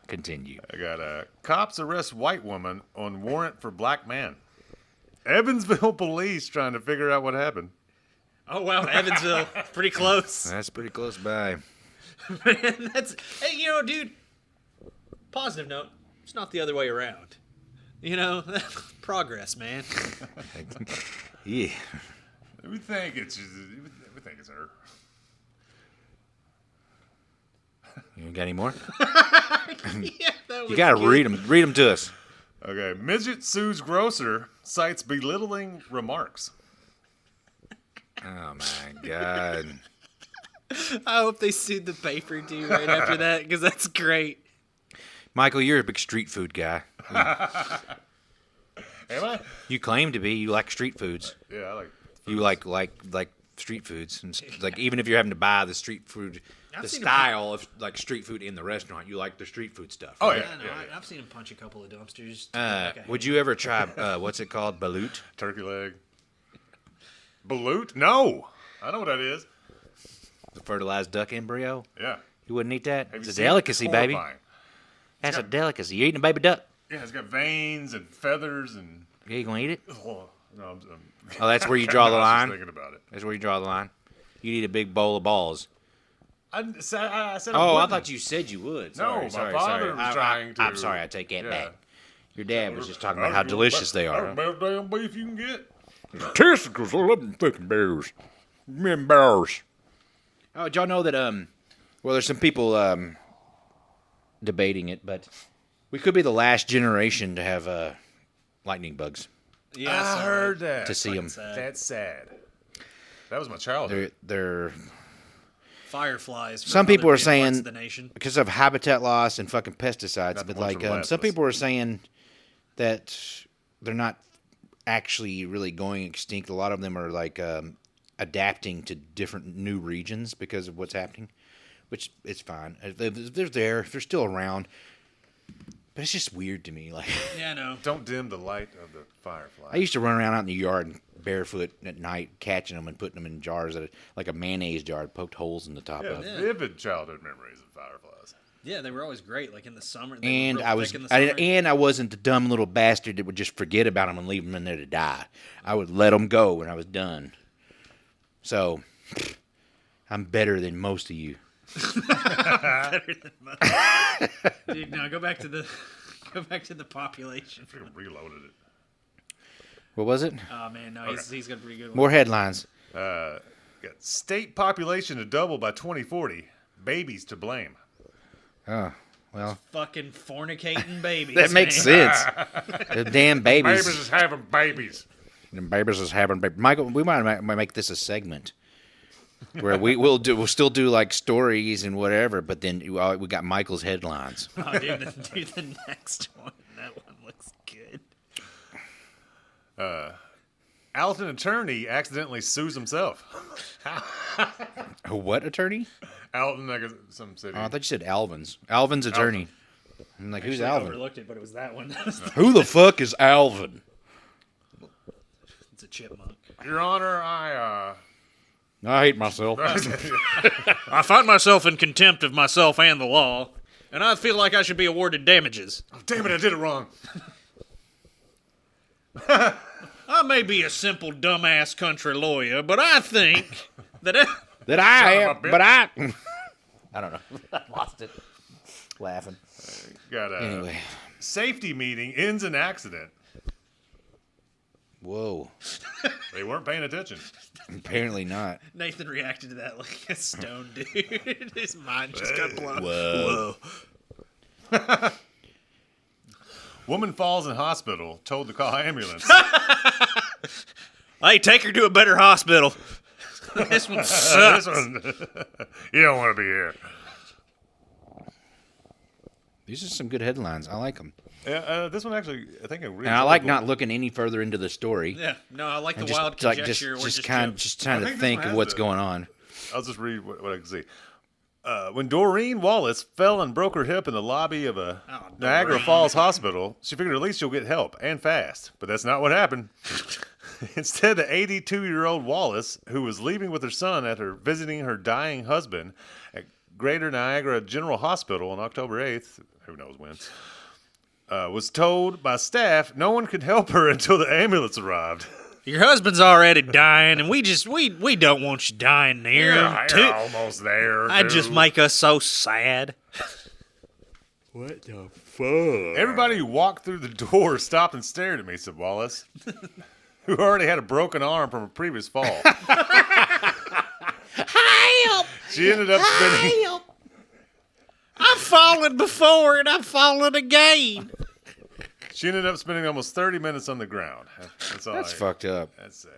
Continue. I got cops arrest white woman on warrant for black man. Evansville police trying to figure out what happened. Oh wow, Evansville, pretty close. That's pretty close by. Man, that's hey, dude. Positive note. It's not the other way around. Progress, man. Yeah. We think it's her. You got any more? Yeah, that was You gotta good. read them. Read them to us. Okay, midget sues grocer, cites belittling remarks. Oh my god. I hope they sued the paper too right after that because that's great. Michael, you're a big street food guy. Am I? You claim to be. You like street foods. Yeah, I like. You like street foods, and like even if you're having to buy the street food, I've the seen style of like street food in the restaurant, you like the street food stuff. Oh right? yeah, I know. yeah, yeah. I've seen him punch a couple of dumpsters. Would you ever try what's it called, balut? Turkey leg. Balut? No, I know what that is. The fertilized duck embryo? Yeah. You wouldn't eat that? Have It's you a seen it? delicacy, baby. Horrifying. That's a delicacy. You eating a baby duck? Yeah, it's got veins and feathers and. Yeah, you gonna eat it? Oh, no, I'm Oh, that's where you draw the I was line. just thinking about it. That's where you draw the line. You eat a big bowl of balls. I said I Oh, I wouldn't. thought you said you would. No, Sorry, my sorry, father sorry. was trying to. I'm sorry. I take that Yeah. back. Your dad was just talking about how delicious they are. That's the best damn beef you can get. Testicles, I love them fucking bears. Men bears. Oh, did y'all know that? Well, there's some people debating it, but we could be the last generation to have lightning bugs. Yeah, I heard that. To see them, sad. That's sad. That was my childhood. they're Fireflies. Some from people other are saying- parts of the nation. because of habitat loss and fucking pesticides. Not the But ones like from some Lazarus. people are saying that they're not actually really going extinct. A lot of them are like adapting to different new regions because of what's happening, which it's fine. If they're there, if they're still around. But it's just weird to me. Like Yeah, no. Don't dim the light of the firefly. I used to run around out in the yard and barefoot at night, catching them and putting them in jars, like a mayonnaise jar, poked holes in the top yeah, of. vivid childhood memories of fireflies. Yeah, they were always great. Like in the summer. They were And real I was, thick in the summer. and I wasn't the dumb little bastard that would just forget about them and leave them in there to die. I would let them go when I was done. So, I'm better than most of you. Dude, no, go back to the population. Freaking reloaded it. What was it? Oh man, no, he's got a pretty good one. More headlines. Got state population to double by 2040. Babies to blame. Oh, well, Fucking fornicating babies. that makes man. sense. The damn babies. Babies is having babies. And babies is having babies. Michael, we might make this a segment where we'll still do like stories and whatever, but then we got Michael's headlines. Oh, dude, do the next one. That one looks good. Alton attorney accidentally sues himself. A what attorney? Alton, like some city. Oh, I thought you said Alvin's. Alvin's attorney. I'm like, who's I Alvin? overlooked it, but it was that one. Who the fuck is Alvin? It's a chipmunk. Your Honor, I I hate myself. I find myself in contempt of myself and the law, and I feel like I should be awarded damages. damn it, I did it wrong. I may be a simple, dumbass country lawyer, but I think that That I Son of am, a bitch. but I. I don't know. I lost it. Laughing. Got a Anyway. safety meeting ends in accident. Whoa. They weren't paying attention. Apparently not. Nathan reacted to that like a stone dude. His mind just got blown. Whoa. Woman falls in hospital, told to call ambulance. Hey, take her to a better hospital. This one sucks. This one, you don't want to be here. These are some good headlines. I like them. Yeah, this one actually, I think I really. And I like not looking any further into the story. Yeah, no, I like the And just, wild like, conjecture. just trying I to think this think one of has what's the- going on. I'll just read what I can see. When Doreen Wallace fell and broke her hip in the lobby of a Niagara Doreen. Falls hospital, she figured at least she'll get help, and fast. But that's not what happened. Instead, the 82-year-old Wallace, who was leaving with her son after visiting her dying husband at Greater Niagara General Hospital on October 8th, who knows when, was told by staff no one could help her until the ambulance arrived. Your husband's already dying, and we don't want you dying near him. You're almost there. That'd just dude. make us so sad. What the fuck? Everybody who walked through the door stopped and stared at me, said Wallace, who already had a broken arm from a previous fall. Help! She ended up spending. Help! I've fallen before, and I've fallen again. She ended up spending almost 30 minutes on the ground. That's fucked up. That's sad.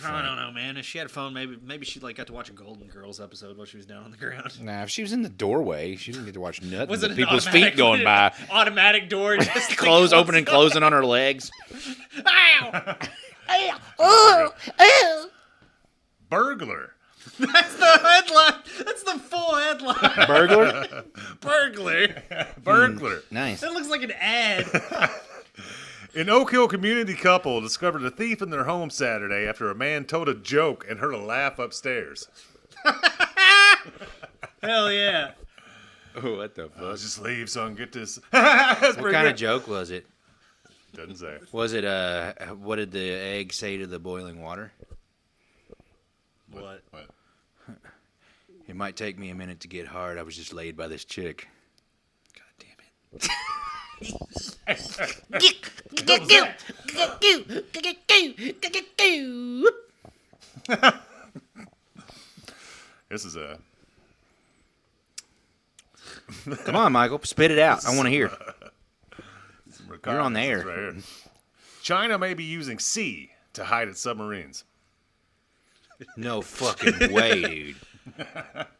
I don't know, man. If she had a phone, maybe she got to watch a Golden Girls episode while she was down on the ground. Nah, if she was in the doorway, she didn't get to watch nothing. Was but it an people's automatic- feet going by, Automatic door, just close, opening, closing on her legs. Ow! Burglar. That's the headline. That's the full headline. Burglar. Burglar. Burglar. Nice. That looks like an ad. An Oak Hill community couple discovered a thief in their home Saturday after a man told a joke and heard a laugh upstairs. Hell yeah. Oh, what the Let's just leave so I can get this. What kind of joke was it? Doesn't say. Was it what did the egg say to the boiling water? What? It might take me a minute to get hard. I was just laid by this chick. God damn it. This is a. Come on, Michael. Spit it out. I want to hear. You're on the air. Right here. China may be using sea to hide its submarines. No fucking way, dude.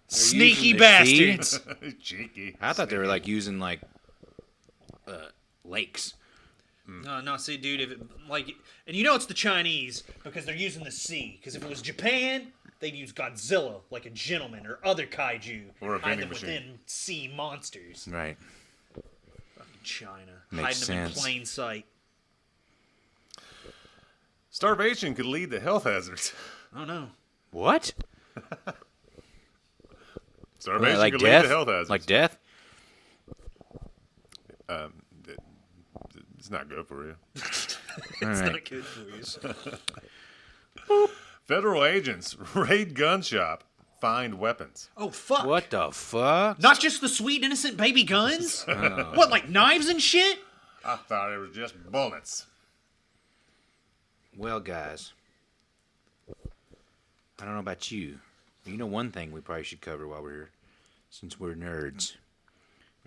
Sneaky using the bastards. Cheeky. I thought they were like using like lakes. No, see, dude, if it, and you know it's the Chinese because they're using the sea. Because if it was Japan, they'd use Godzilla like a gentleman or other kaiju. Or a hide vending them machine. within sea monsters. Right. China. Makes hiding them in sense. plain sight. Starvation could lead to health hazards. I don't know. What? Starvation Like could death? lead to health hazards. Like death? It's not good for you. It's right. not good for you. Federal agents raid gun shop, find weapons. Oh, fuck. What the fuck? Not just the sweet, innocent baby guns? What, like knives and shit? I thought it was just bullets. Well, guys, I don't know about you. But you know one thing we probably should cover while we're here, since we're nerds.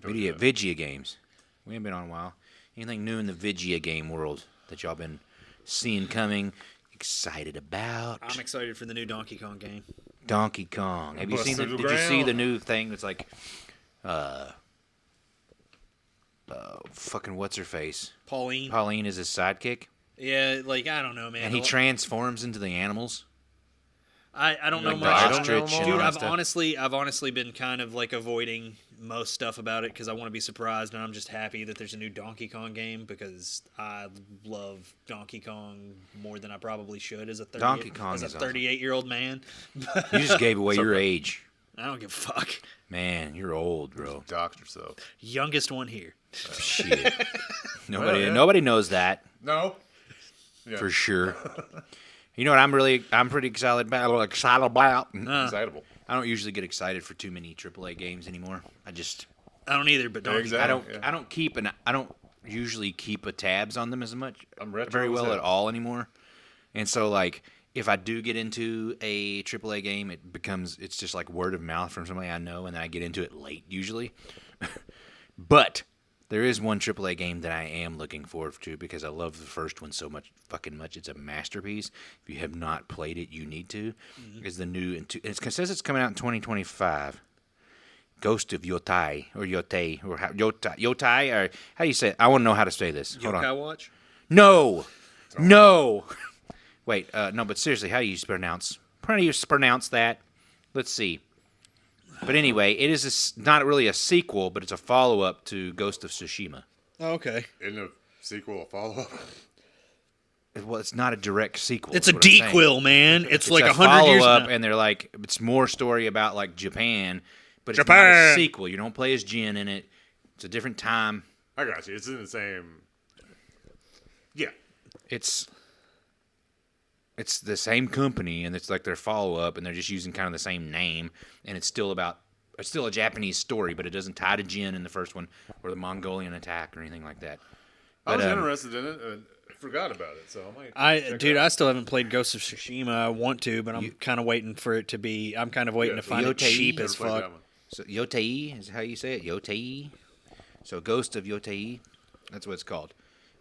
Vigia games. We ain't been on a while. Anything new in the Vigia game world that y'all been seeing coming, excited about? I'm excited for the new Donkey Kong game. Donkey Kong. Have you Bust seen through the Did you see ground. the new thing that's like, fucking what's her face? Pauline. Pauline is his sidekick. Yeah, like I don't know, man. And he transforms into the animals. I don't know Like the much. ostrich and Dude, all that I've stuff. honestly been kind of like avoiding most stuff about it because I want to be surprised, and I'm just happy that there's a new Donkey Kong game because I love Donkey Kong more than I probably should as a Donkey Kong as a is awesome. 38-year-old man. You just gave away your age. I don't give a fuck. Man, you're old, bro. Dox yourself. Youngest one here. Shit. Nobody, Well, yeah. nobody knows that No. Yeah. for sure. You know what? I'm pretty excited about. Excitable. I don't usually get excited for too many AAA games anymore. I don't either, but Donkey exactly. I don't usually keep a tabs on them as much I'm retro very as well hell. at all anymore. And so like if I do get into a AAA game, it's just like word of mouth from somebody I know, and then I get into it late usually. But there is one AAA game that I am looking forward to because I love the first one so fucking much. It's a masterpiece. If you have not played it, you need to. It's the new, it says it's coming out in 2025. Ghost of Yotai, or Yotei, or Yotai, or how do you say it? I want to know how to say this. Hold on. Yokai Watch. No. Wait, no, but seriously, how do you pronounce that? Let's see. But anyway, it is not really a sequel, but it's a follow-up to Ghost of Tsushima. Oh, okay. Isn't a sequel a follow-up? Well, it's not a direct sequel. It's is a what I'm saying. dequel, man. It's like a 100 years follow-up, now. and they're like, it's more story about like Japan, but it's not Japan. a sequel. You don't play as Jin in it. It's a different time. I got you. It's in the same. Yeah. It's the same company, and it's like their follow-up, and they're just using kind of the same name, and it's still a Japanese story, but it doesn't tie to Jin in the first one or the Mongolian attack or anything like that. I was But, interested in it and forgot about it, so I might. check it out. I still haven't played Ghost of Tsushima. I want to, but I'm kind of waiting for it to be. I'm kind of waiting Yeah, to find it Yotei, cheap Never as played fuck. that one. So Yotei is how you say it. Yotei. So Ghost of Yotei. That's what it's called.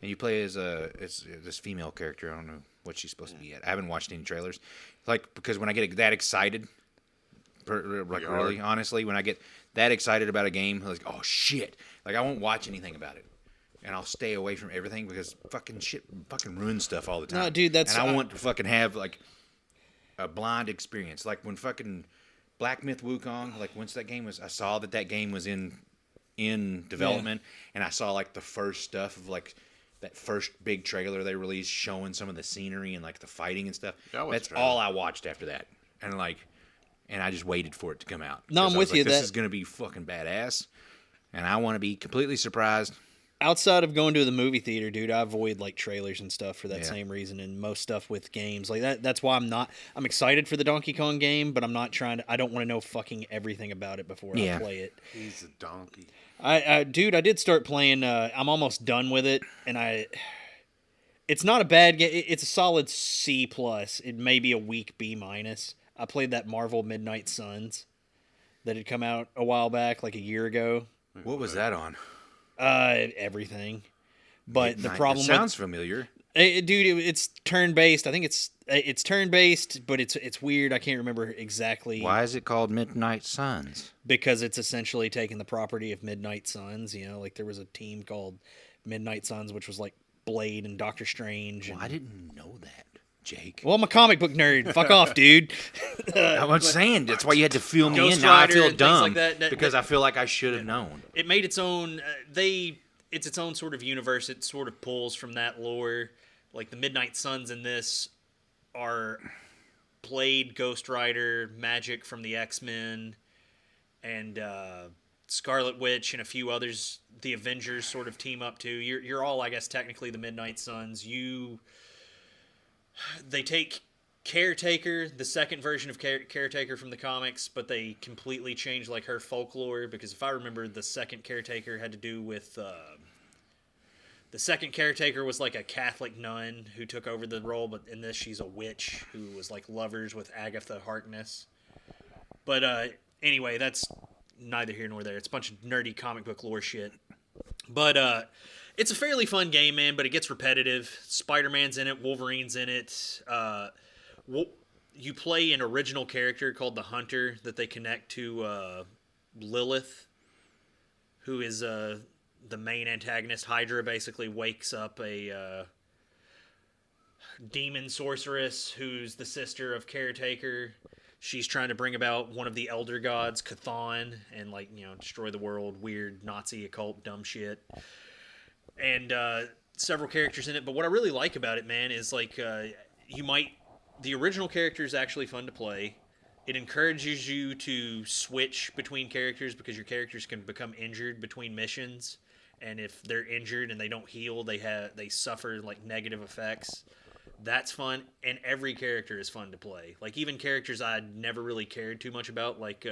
And you play as it's this female character. I don't know what she's supposed to be yet. I haven't watched any trailers. Like because when I get that excited, like You are. really honestly, when I get that excited about a game, like oh shit, like I won't watch anything about it. And I'll stay away from everything because fucking shit fucking ruins stuff all the time. No, dude, that's- and I want to fucking have like a blind experience. Like when fucking Black Myth Wukong, like once that game was, I saw that game was in development, and I saw like the first stuff of like that first big trailer they released showing some of the scenery and like the fighting and stuff. Yeah, I watched That's the trailer. all I watched after that, and I just waited for it to come out. No, I'm Because I with was like, you, This that- is gonna be fucking badass, and I want to be completely surprised. Outside of going to the movie theater, dude, I avoid like trailers and stuff for that Yeah. same reason, and most stuff with games like that. That's why I'm excited for the Donkey Kong game, but I'm not trying to. I don't want to know fucking everything about it before Yeah. I play it. He's a donkey. Dude, I did start playing. I'm almost done with it, and it's not a bad game. It's a solid C plus. It may be a weak B minus. I played that Marvel Midnight Suns that had come out a while back, like a year ago. What was that on? Everything. But the It problem sounds familiar. it's turn based. I think it's turn based, but it's weird. I can't remember exactly Why is it called Midnight Suns? because it's essentially taking the property of Midnight Suns. You know, like there was a team called Midnight Suns, which was like Blade and Doctor Strange. And, I didn't know that, Jake. well, I'm a comic book nerd. Fuck off, dude. I'm saying that's why you had to fill me Ghost in. Now I Rider feel and things dumb like that- because I feel like I should have known. It made its own. It's its own sort of universe. It sort of pulls from that lore. Like the Midnight Suns in this are Blade, Ghost Rider, Magic from the X-Men, and Scarlet Witch and a few others. The Avengers sort of team up too. You're all, I guess, technically the Midnight Suns. They take Caretaker, the second version of Caretaker from the comics, but they completely changed like her folklore, because if I remember, the second Caretaker had to do with the second Caretaker was like a Catholic nun who took over the role, but in this she's a witch who was like lovers with Agatha Harkness. But anyway, that's neither here nor there. It's a bunch of nerdy comic book lore shit. But it's a fairly fun game, man, but it gets repetitive. Spider-Man's in it, Wolverine's in it. You play an original character called the Hunter that they connect to Lilith, who is the main antagonist. Hydra basically wakes up demon sorceress who's the sister of Caretaker. She's trying to bring about one of the elder gods, Chthon, and like destroy the world. Weird Nazi occult dumb shit. And several characters in it. But what I really like about it, man, is like the original character is actually fun to play. It encourages you to switch between characters because your characters can become injured between missions, and if they're injured and they don't heal, they suffer like negative effects. That's fun, and every character is fun to play. Like even characters I never really cared too much about, like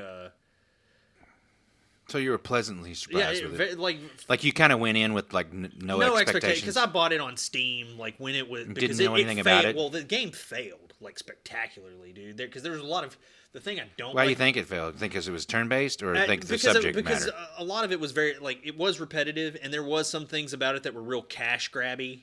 So you were pleasantly surprised with it. like you kind of went in with like no expectations. Because I bought it on Steam like when it was because didn't know anything about it. Well, the game failed like spectacularly, dude. Because there was a lot of the thing I don't. Why do like, you think it failed? Think because it was turn based, or think the because subject because matter? a lot of it was very it was repetitive, and there was some things about it that were real cash grabby.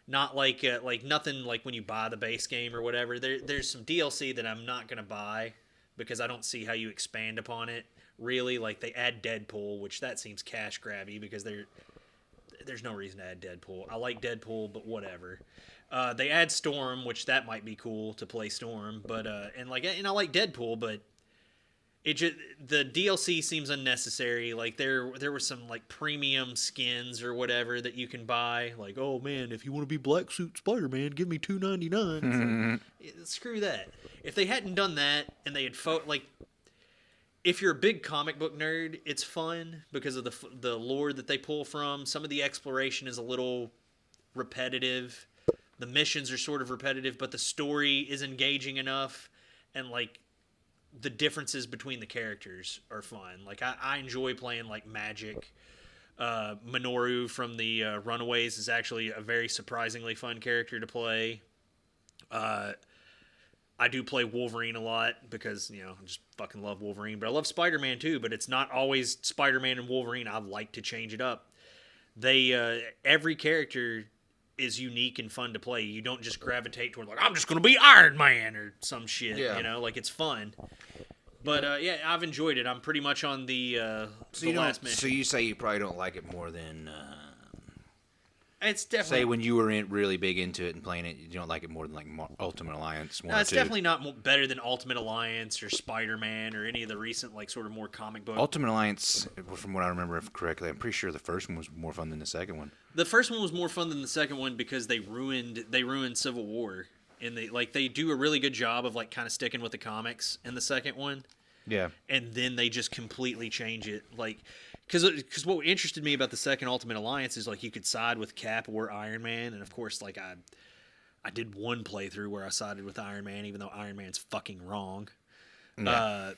Not like nothing like when you buy the base game or whatever. There's some DLC that I'm not gonna buy because I don't see how you expand upon it. Really, like they add Deadpool, which that seems cash grabby because there's no reason to add Deadpool. I like Deadpool, but whatever. They add Storm, which that might be cool to play Storm, but and I like Deadpool, but the DLC seems unnecessary. Like there were some like premium skins or whatever that you can buy. Like, oh man, if you want to be Black Suit Spider-Man, give me $2.99. Screw that. If they hadn't done that and they had if you're a big comic book nerd, it's fun because of the lore that they pull from. Some of the exploration is a little repetitive. The missions are sort of repetitive, but the story is engaging enough, and like the differences between the characters are fun. Like I enjoy playing like Magic. Minoru from the Runaways is actually a very surprisingly fun character to play. I do play Wolverine a lot because, I just fucking love Wolverine. But I love Spider-Man too, but it's not always Spider-Man and Wolverine. I like to change it up. Every character is unique and fun to play. You don't just gravitate toward, like, I'm just going to be Iron Man or some shit, Like, it's fun. But, I've enjoyed it. I'm pretty much on the last mission. So you say you probably don't like it more than... It's definitely... Say when you were really big into it and playing it, you don't like it more than like Ultimate Alliance 1 or 2. It's definitely not better than Ultimate Alliance or Spider-Man or any of the recent like sort of more comic book. Ultimate Alliance, from what I remember correctly, I'm pretty sure the first one was more fun than the second one. The first one was more fun than the second one because they ruined Civil War, and they do a really good job of like kind of sticking with the comics in the second one. Yeah. And then they just completely change it, like. Because what interested me about the second Ultimate Alliance is like you could side with Cap or Iron Man, and of course like I did one playthrough where I sided with Iron Man, even though Iron Man's fucking wrong. Yeah.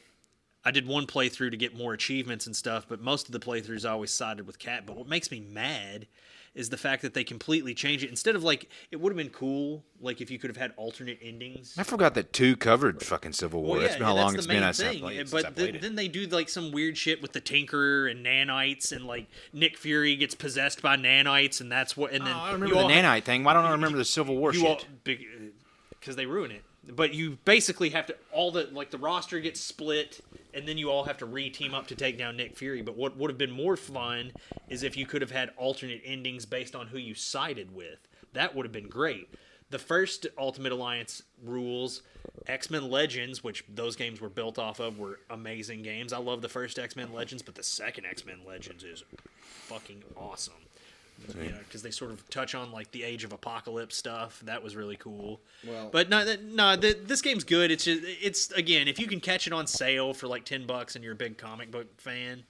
I did one playthrough to get more achievements and stuff, but most of the playthroughs I always sided with Cap. But what makes me mad is the fact that they completely change it. Instead of like, it would have been cool like if you could have had alternate endings. I forgot that 2 covered fucking Civil War. That's been how long it's been since I played it. Then they do like some weird shit with the Tinkerer and nanites, and like Nick Fury gets possessed by nanites, and that's what. And then I remember the nanite thing. Why don't I remember the Civil War shit? Because they ruin it. But you basically have to the roster gets split, and then you all have to re-team up to take down Nick Fury. But what would have been more fun is if you could have had alternate endings based on who you sided with. That would have been great. The first Ultimate Alliance rules, X-Men Legends, which those games were built off of, were amazing games. I love the first X-Men Legends, but the second X-Men Legends is fucking awesome. Because they sort of touch on like the Age of Apocalypse stuff. That was really cool. Well, but this game's good. It's again, if you can catch it on sale for like $10 and you're a big comic book fan,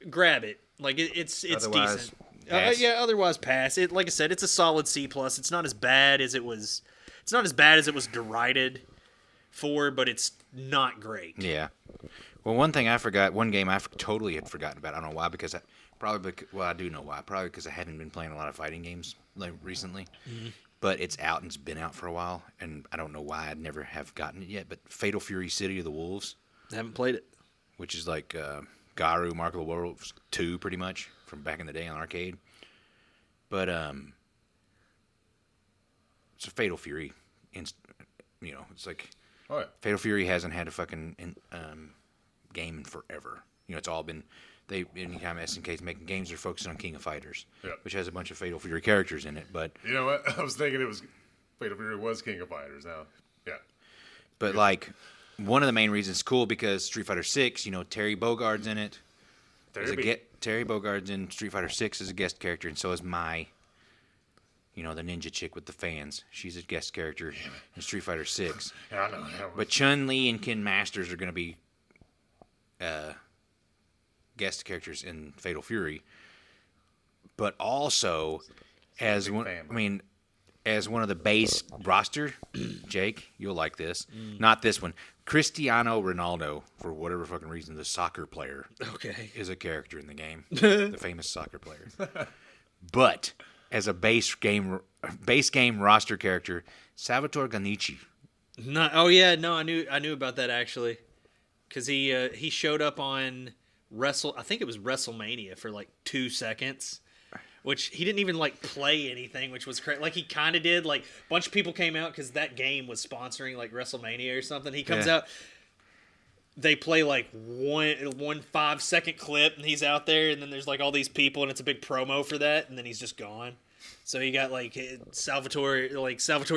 grab it. Like it's decent. Otherwise pass. It, like I said, it's a solid C+. It's not as bad as it was. It's not as bad as it was derided for, but it's not great. Yeah. Well, one thing I forgot, one game I totally had forgotten about. I don't know why, because I do know why. Probably because I haven't been playing a lot of fighting games like recently. Mm-hmm. But it's out and it's been out for a while, and I don't know why I never have gotten it yet. But Fatal Fury: City of the Wolves. I haven't played it. Which is like Garu, Mark of the Wolves 2, pretty much, from back in the day on arcade. But it's a Fatal Fury. It's like Fatal Fury hasn't had a fucking game in forever. It's all been anytime SNK's making games, they're focusing on King of Fighters, which has a bunch of Fatal Fury characters in it. But you know what? I was thinking it was Fatal Fury was King of Fighters. Now, yeah. But like, one of the main reasons it's cool because Street Fighter 6, Terry Bogard's in it. Terry Bogard's in Street Fighter 6 as a guest character, and so is Mai. The ninja chick with the fans. She's a guest character in Street Fighter 6. Yeah, I know. But Chun-Li and Ken Masters are going to be guest characters in Fatal Fury. But also, as one of the base roster, Jake, you'll like this. Not this one. Cristiano Ronaldo, for whatever fucking reason, the soccer player, is a character in the game. The famous soccer player. But as a base game roster character, Salvatore Ganichi. I knew about that actually, because he showed up on I think it was WrestleMania for like 2 seconds. Which he didn't even like play anything, which was crazy. Like he kind of did. Like a bunch of people came out because that game was sponsoring like WrestleMania or something. He comes out, they play like one 5-second clip, and he's out there, and then there's like all these people, and it's a big promo for that, and then he's just gone. So he got like Salvatore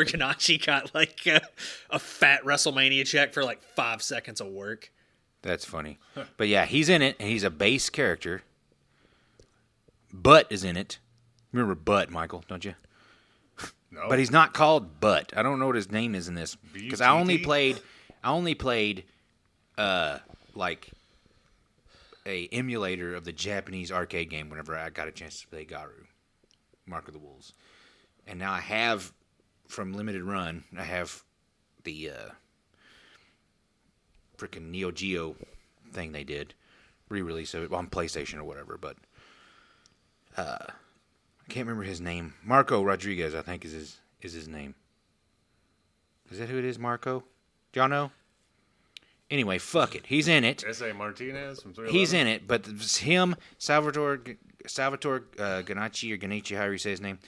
Ganache got like a fat WrestleMania check for like 5 seconds of work. That's funny. But yeah, he's in it, and he's a base character. Butt is in it. Remember Butt, Michael, don't you? No. But he's not called Butt. I don't know what his name is in this because I only played like a emulator of the Japanese arcade game whenever I got a chance to play Garu, Mark of the Wolves. And now I have from Limited Run, I have the freaking Neo Geo thing they did, re-release of it on PlayStation or whatever, but I can't remember his name. Marco Rodriguez, I think, is his name. Is that who it is, Marco? Do y'all know? Anyway, fuck it. He's in it. S.A. Martinez from 311? He's in it, but it's him, Salvatore Ganache, or Ganichi, however you say his name,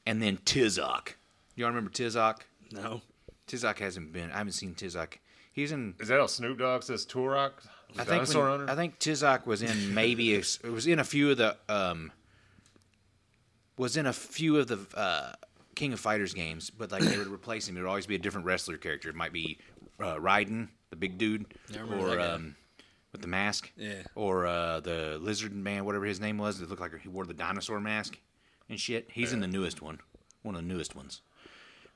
and then Tizok. Y'all remember Tizok? No. Tizok hasn't been. I haven't seen Tizok. He's in. Is that how Snoop Dogg says Turok? I think Tizok was in a few of the King of Fighters games, but like they would replace him. It would always be a different wrestler character. It might be Raiden, the big dude, or with the mask, or the lizard man, whatever his name was. That looked like he wore the dinosaur mask and shit. He's in the newest one of the newest ones.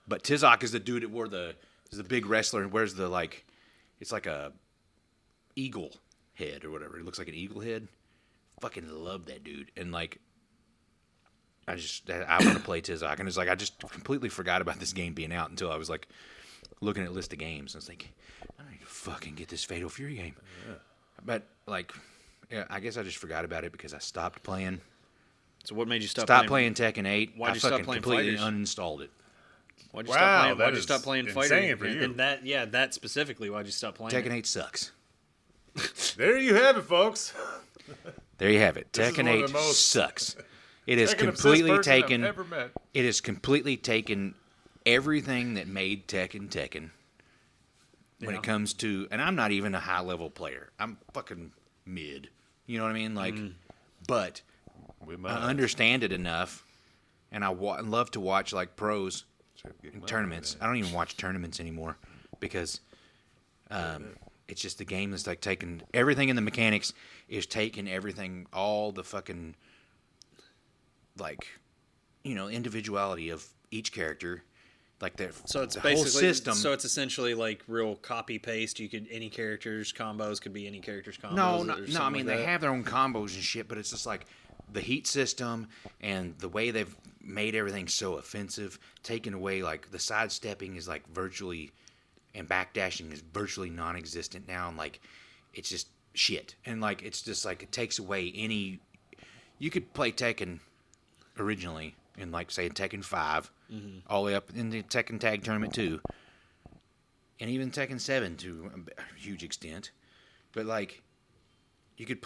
But Tizok is the dude that is the big wrestler and wears the like, it's like a eagle head or whatever. It looks like an eagle head. Fucking love that dude. And like, I want to play Tizok. And it's like, I just completely forgot about this game being out until I was like looking at a list of games. I was like, I need to fucking get this Fatal Fury game. Yeah. But like, yeah, I guess I just forgot about it because I stopped playing. So what made you stop playing Tekken 8? Why'd you stop playing completely Fighters? Uninstalled it. Why'd you stop playing insane Fighters? for you. And that specifically, why'd you stop playing Tekken it? 8 sucks. There you have it, folks. There you have it. This is Tekken one of 8 the most sucks. It has Tekken-obsessed completely person I've taken. ever met. It has completely taken everything that made Tekken when it comes to, and I'm not even a high level player. I'm fucking mid. You know what I mean? Like, but I understand it enough, and I love to watch like pros in tournaments. I don't even watch tournaments anymore because it's just the game that's like taking everything in the mechanics is taking everything, all the fucking like, individuality of each character, like So it's the basically whole system. So it's essentially like real copy paste. Any characters combos could be any characters combos. No. I mean, they have their own combos and shit, but it's just like the heat system and the way they've made everything so offensive, taking away like the sidestepping is like virtually, and backdashing is virtually non-existent now, and like it's just shit, and like it's just like it takes away any. You could play Tekken originally in like say Tekken 5, all the way up in the Tekken Tag Tournament 2, and even Tekken 7 to a huge extent, but like you could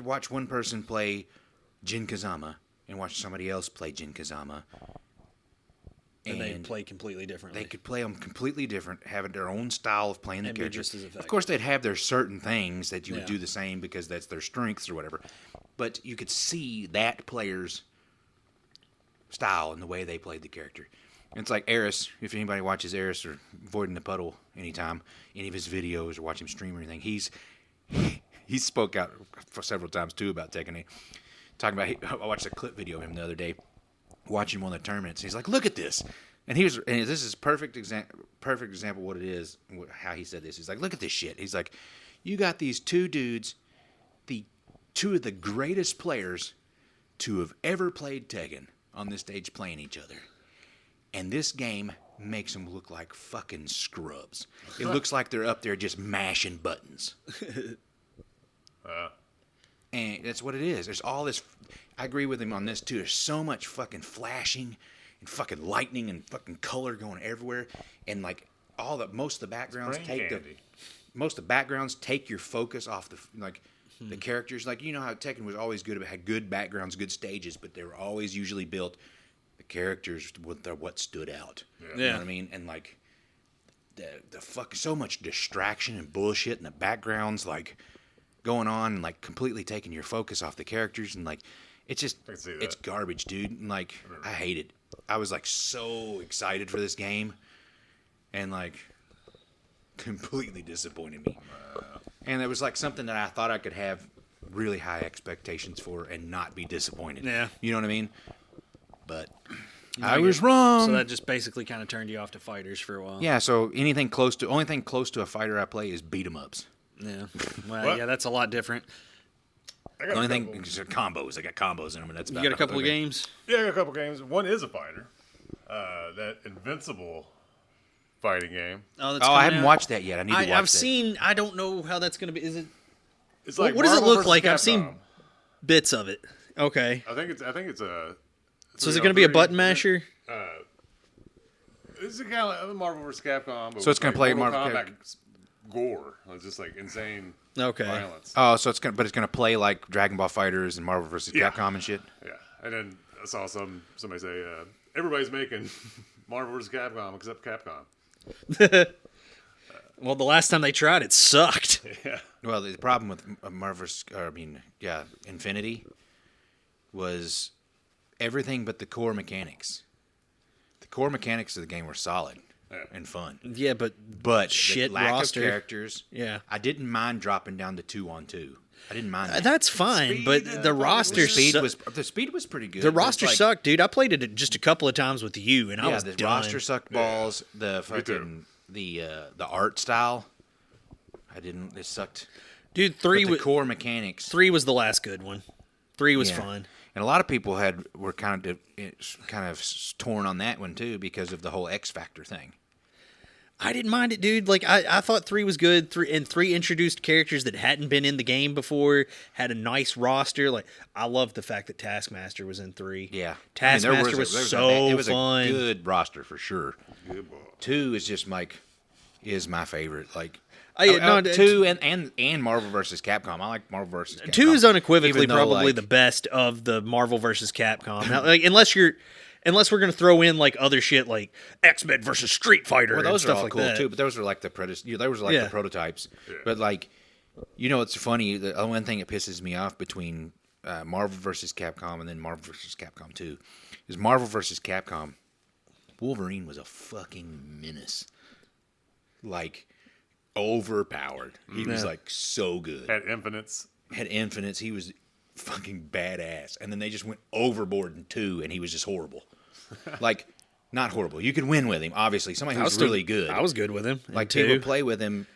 watch one person play Jin Kazama and watch somebody else play Jin Kazama. And they play completely differently. They could play them completely different, having their own style of playing the And be characters. just as effective. Of course, they'd have their certain things that you would Yeah. do the same because that's their strengths or whatever. But you could see that player's style and the way they played the character. And it's like Eris. If anybody watches Eris or Void in the Puddle anytime, any of his videos or watch him stream or anything, he spoke out for several times too about Tekken 8. Talking about, I watched a clip video of him the other day, watching one of the tournaments. And he's like, "Look at this," and this is perfect example of what it is. How he said this. He's like, "Look at this shit." He's like, "You got these two dudes, two of the greatest players to have ever played Tekken on this stage playing each other, and this game makes them look like fucking scrubs. It looks like they're up there just mashing buttons." And that's what it is. There's all this. I agree with him on this too. There's so much fucking flashing and fucking lightning and fucking color going everywhere, and like most of the backgrounds most of the backgrounds take your focus off the characters. Like, you know how Tekken was always good about had good backgrounds, good stages, but they were always usually built. The characters were what stood out. You know what I mean? And like the fuck, so much distraction and bullshit in the backgrounds, like going on and like completely taking your focus off the characters, and like it's just it's garbage, dude. And like I hate it. I was like so excited for this game, and like completely disappointed me. And it was like something that I thought I could have really high expectations for and not be disappointed. Yeah. You know what I mean? But I was wrong. So that just basically kind of turned you off to fighters for a while. Yeah, so only thing close to a fighter I play is beat 'em ups. Yeah. Well, What? yeah, that's a lot different. The only thing is combos. I got combos in them, and that's You about got a the couple whole of thing. games? Yeah, I got a couple games. One is a fighter. That Invincible fighting game. Oh, that's Oh, I coming haven't out. watched that yet. I need to watch that. I've seen. I don't know how that's going to be. Is it It's What- like what does it Marvel look versus like? I've Capcom. seen bits of it? Okay. I think it's a. So is it going to be a 3-on-3. button masher? It's kind of like Marvel vs. Capcom. But So it's going gonna to play Marvel gore. It's just like insane Okay. violence. Oh, so it's gonna play like Dragon Ball Fighters and Marvel vs. Yeah. Capcom and shit. Yeah, and then I saw somebody say everybody's making Marvel vs. Capcom except Capcom. Well, the last time they tried it sucked. Yeah, Well, the problem with Infinity was everything but the core mechanics. The core mechanics of the game were solid and fun, Yeah, but but Shit the lack roster. of characters. Yeah. I didn't mind dropping down to 2-on-2. I didn't mind that. that's fine. speed, But the roster the speed was pretty good. the It was roster like- sucked, dude. I played it just a couple of times with you, and I Yeah, was the done. roster sucked balls. The Me too. fucking the art style. It sucked. Dude, But three the was core mechanics. 3 was the last good one. 3 was Yeah. fun. And a lot of people were kind of torn on that one too because of the whole X Factor thing. I didn't mind it, dude. Like I thought 3 was good. 3 introduced characters that hadn't been in the game before. Had a nice roster. Like I loved the fact that Taskmaster was in 3. Yeah, Taskmaster was so it was fun. a good roster for sure. good ball. 2 is just is my favorite. Like No, 2 and Marvel vs. Capcom. I like Marvel vs. Capcom. 2 is unequivocally Even though, probably like, the best of the Marvel versus Capcom. Now, like, unless we're gonna throw in like other shit like X-Men versus Street Fighter Well, and those are stuff all like cool that. too, but those are like the Yeah. the prototypes. But like, it's funny. The one thing that pisses me off between Marvel vs. Capcom and then Marvel vs. Capcom 2 is Marvel vs. Capcom. Wolverine was a fucking menace, like overpowered. He was Yeah. like so good. Had infinites. Had infinites. He was fucking badass. And then they just went overboard in 2, and he was just horrible. Like, not horrible. You could win with him, obviously. Somebody who was really good. I was good with him. Like, too. people play with him.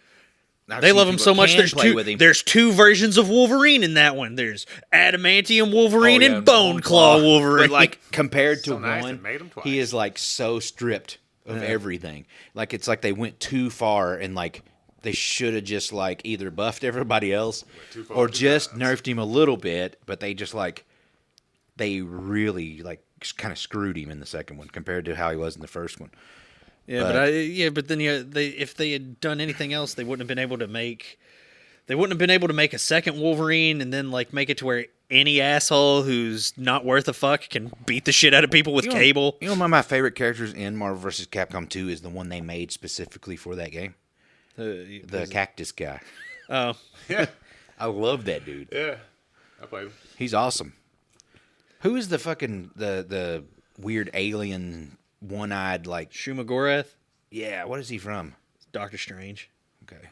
I've They seen love him people so that much. can play with him. There's 2 versions of Wolverine in that one. There's Adamantium Wolverine Oh, yeah, and Bone Claw Wolverine. But like compared to So nice, one, they made him twice. he is like so stripped of everything. Like it's like they went too far and like they should have just like either buffed everybody else too far, or too just fast. nerfed him a little bit. But they just like they really like kind of screwed him in the second one compared to how he was in the first one. but then if they had done anything else, they wouldn't have been able to make. They wouldn't have been able to make a second Wolverine and then like make it to where any asshole who's not worth a fuck can beat the shit out of people with cable. You know, one of my favorite characters in Marvel vs. Capcom 2 is the one they made specifically for that game. The cactus guy. Oh, Yeah, I love that dude. yeah. I played him. He's awesome. Who is the fucking the weird alien, one-eyed, like, Shumagorath, yeah, what is he from? Doctor Strange. Okay.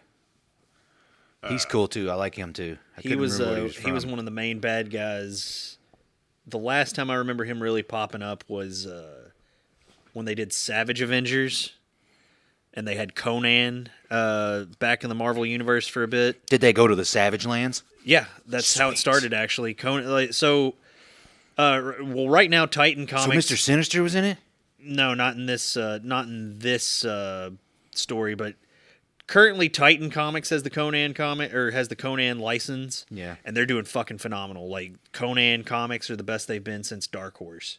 He's cool, too. I like him, too. I He couldn't was remember what he was one of the main bad guys. The last time I remember him really popping up was when they did Savage Avengers, and they had Conan back in the Marvel universe for a bit. Did they go to the Savage Lands? Yeah, that's how it started actually. Conan, well, right now Titan So Comics. Mr. Sinister was in it? No, not in this. Story, but currently Titan Comics has the Conan comic or has the Conan license. Yeah. and they're doing fucking phenomenal. Like Conan comics are the best they've been since Dark Horse,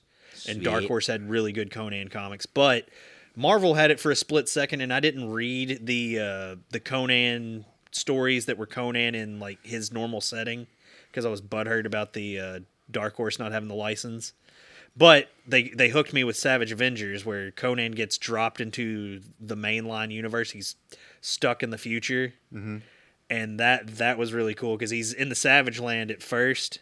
and Dark Sweet. Horse had really good Conan comics, but Marvel had it for a split second, and I didn't read the Conan stories that were Conan in like his normal setting because I was butthurt about the Dark Horse not having the license. But they hooked me with Savage Avengers, where Conan gets dropped into the mainline universe. He's stuck in the future, and that was really cool because he's in the Savage Land at first,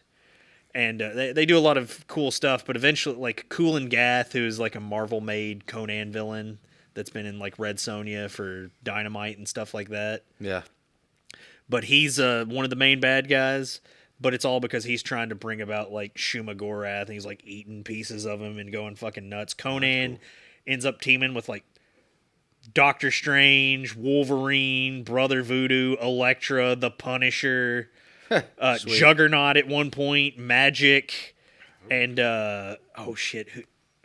and they do a lot of cool stuff. But eventually, like Kulan Gath, who's like a Marvel-made Conan villain that's been in like Red Sonja for Dynamite and stuff like that. Yeah. But he's one of the main bad guys. But it's all because he's trying to bring about like Shumagorath, and he's like eating pieces of him and going fucking nuts. Conan ends up teaming with like Doctor Strange, Wolverine, Brother Voodoo, Elektra, the Punisher, Juggernaut at one point, Magic, and oh shit,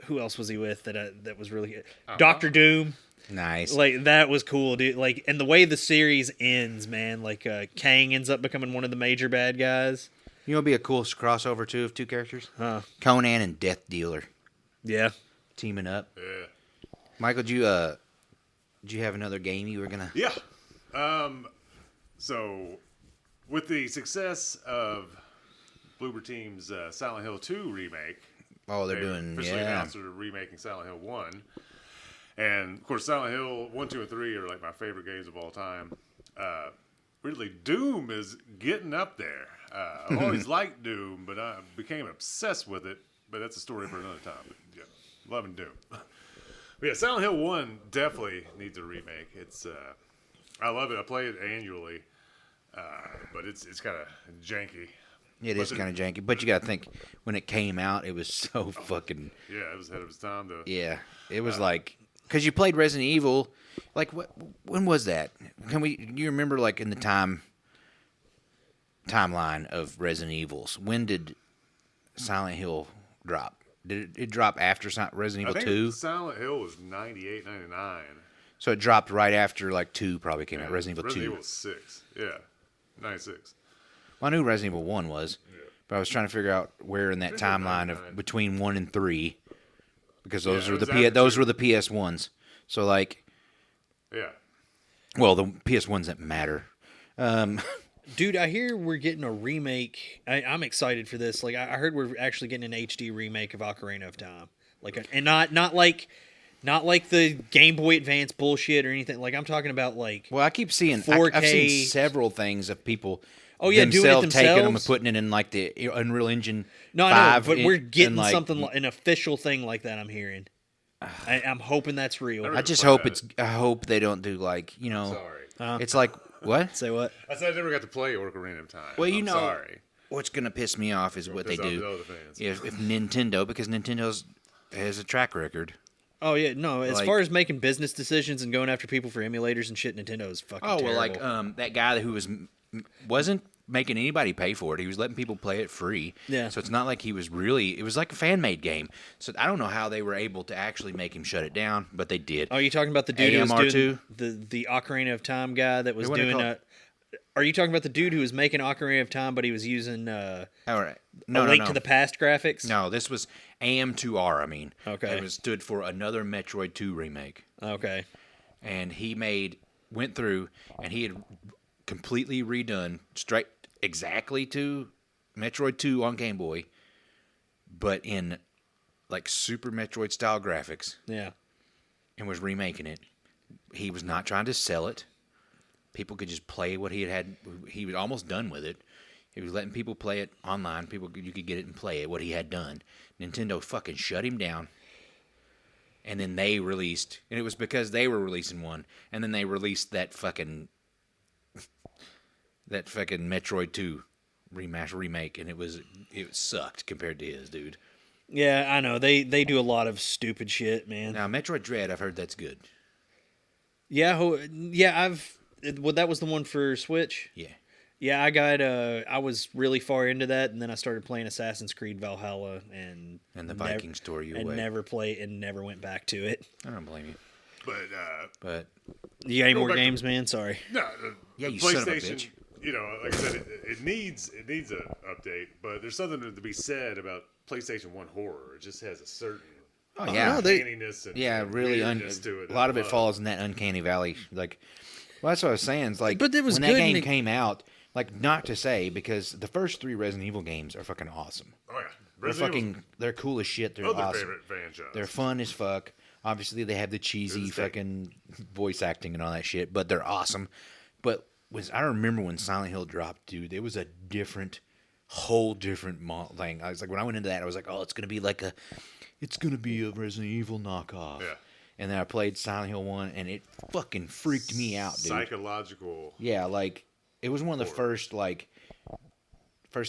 who else was he with that was really good? Doctor Doom. Nice. Like that was cool, dude. Like, and the way the series ends, man. Like, Kang ends up becoming one of the major bad guys. You know, what'd be a cool crossover too of two characters? Huh. Conan and Death Dealer Yeah. teaming up. Yeah. Michael, did you have another game you were gonna? Yeah. So, with the success of Bloober Team's Silent Hill 2 remake, Oh, they're they doing officially yeah. announced they're remaking Silent Hill 1. And, of course, Silent Hill 1, 2, and 3 are like my favorite games of all time. Really, Doom is getting up there. I've always liked Doom, but I became obsessed with it. But that's a story for another time. But, yeah, loving Doom. But yeah, Silent Hill 1 definitely needs a remake. It's I love it. I play it annually, but it's kind of janky. It is kind of janky, but you got to think when it came out, it was so fucking Yeah, it was ahead of its time. Though. yeah. It was like because you played Resident Evil, like when was that? You remember like in the timeline of Resident Evils? When did Silent Hill drop? Did it drop after Resident I Evil think 2? Silent Hill was 98, 99. So it dropped right after like 2 probably came out. Resident Evil 2. Resident Evil 6. Yeah, 96. Well, I knew Resident Evil 1 was, but I was trying to figure out where in that I think it was timeline 99. of between 1 and 3, because those Yeah, were it was after those 2. were the PS1s. So like, Yeah. well, the PS1s that matter. Dude, I hear we're getting a remake. I'm excited for this. Like, I heard we're actually getting an HD remake of Ocarina of Time. Like, and not like the Game Boy Advance bullshit or anything. Like, I'm talking about like. Well, I keep seeing 4K. I've seen several things of people. Oh, yeah, doing it taking them and themselves? putting it in like the Unreal Engine. No, 5 but we're and, getting like, something an official thing like that. I'm hearing. I'm hoping that's real. I just Play hope that. I hope they don't do like Sorry. It's like what? Say what? I said I never got to play Ocarina of Time. Well, you I'm know- sorry. What's gonna piss me off is what they Piss off do. the other fans. If Nintendo, because Nintendo's has a track record. Oh yeah, no. As Like- far as making business decisions and going after people for emulators and shit, Nintendo is fucking. Oh terrible. well, like that guy who wasn't making anybody pay for it. He was letting people play it free. Yeah. So it's not like he was really. It was like a fan made game. So I don't know how they were able to actually make him shut it down, but they did. Oh, you talking about the dude who was doing AMR2? the Ocarina of Time guy that was What do they doing? call it? Are you talking about the dude who was making Ocarina of Time, but he was using All right. a No, Link no. to the Past graphics? No, this was AM2R. I mean, Okay. It was stood for another Metroid 2 remake, Okay. and went through and he had completely redone straight exactly to Metroid 2 on Game Boy, but in like Super Metroid style graphics, Yeah. and was remaking it. He was not trying to sell it. People could just play what he had. He was almost done with it. He was letting people play it online. You could get it and play it. What he had done. Nintendo fucking shut him down. and then they released, and it was because they were releasing one, and then they released that fucking Metroid 2 remake, and it sucked compared to his, dude. Yeah, I know. They do a lot of stupid shit, man. Now Metroid Dread, I've heard that's good. Yeah, that was the one for Switch. Yeah. Yeah, I was really far into that, and then I started playing Assassin's Creed Valhalla and the Vikings tore you away. Never went back to it. I don't blame you. But You got any more back to- games, man? Sorry. no, Yeah, the you son of a PlayStation. bitch. You know, like I said, it needs an update, but there's something to be said about PlayStation 1 horror. It just has a certain Oh yeah, uncanniness and really. weirdness to it. A lot of it falls in that uncanny valley. Like, well, that's what I was saying. It's like, But it was when good that and game it- came out. Like, not to say, because the first 3 Resident Evil games are fucking awesome. Oh yeah, They're Resident Evil's they're cool as shit. They're other awesome. favorite franchise. They're fun as fuck. Obviously, they have the cheesy It's fake. fucking voice acting and all that shit, but they're awesome. But I remember when Silent Hill dropped, dude, it was a whole different thing. I was like, when I went into that, I was like, oh, it's gonna be a Resident Evil knockoff. Yeah. And then I played Silent Hill 1, and it fucking freaked me out, dude. Psychological. Yeah, like, it was one of the first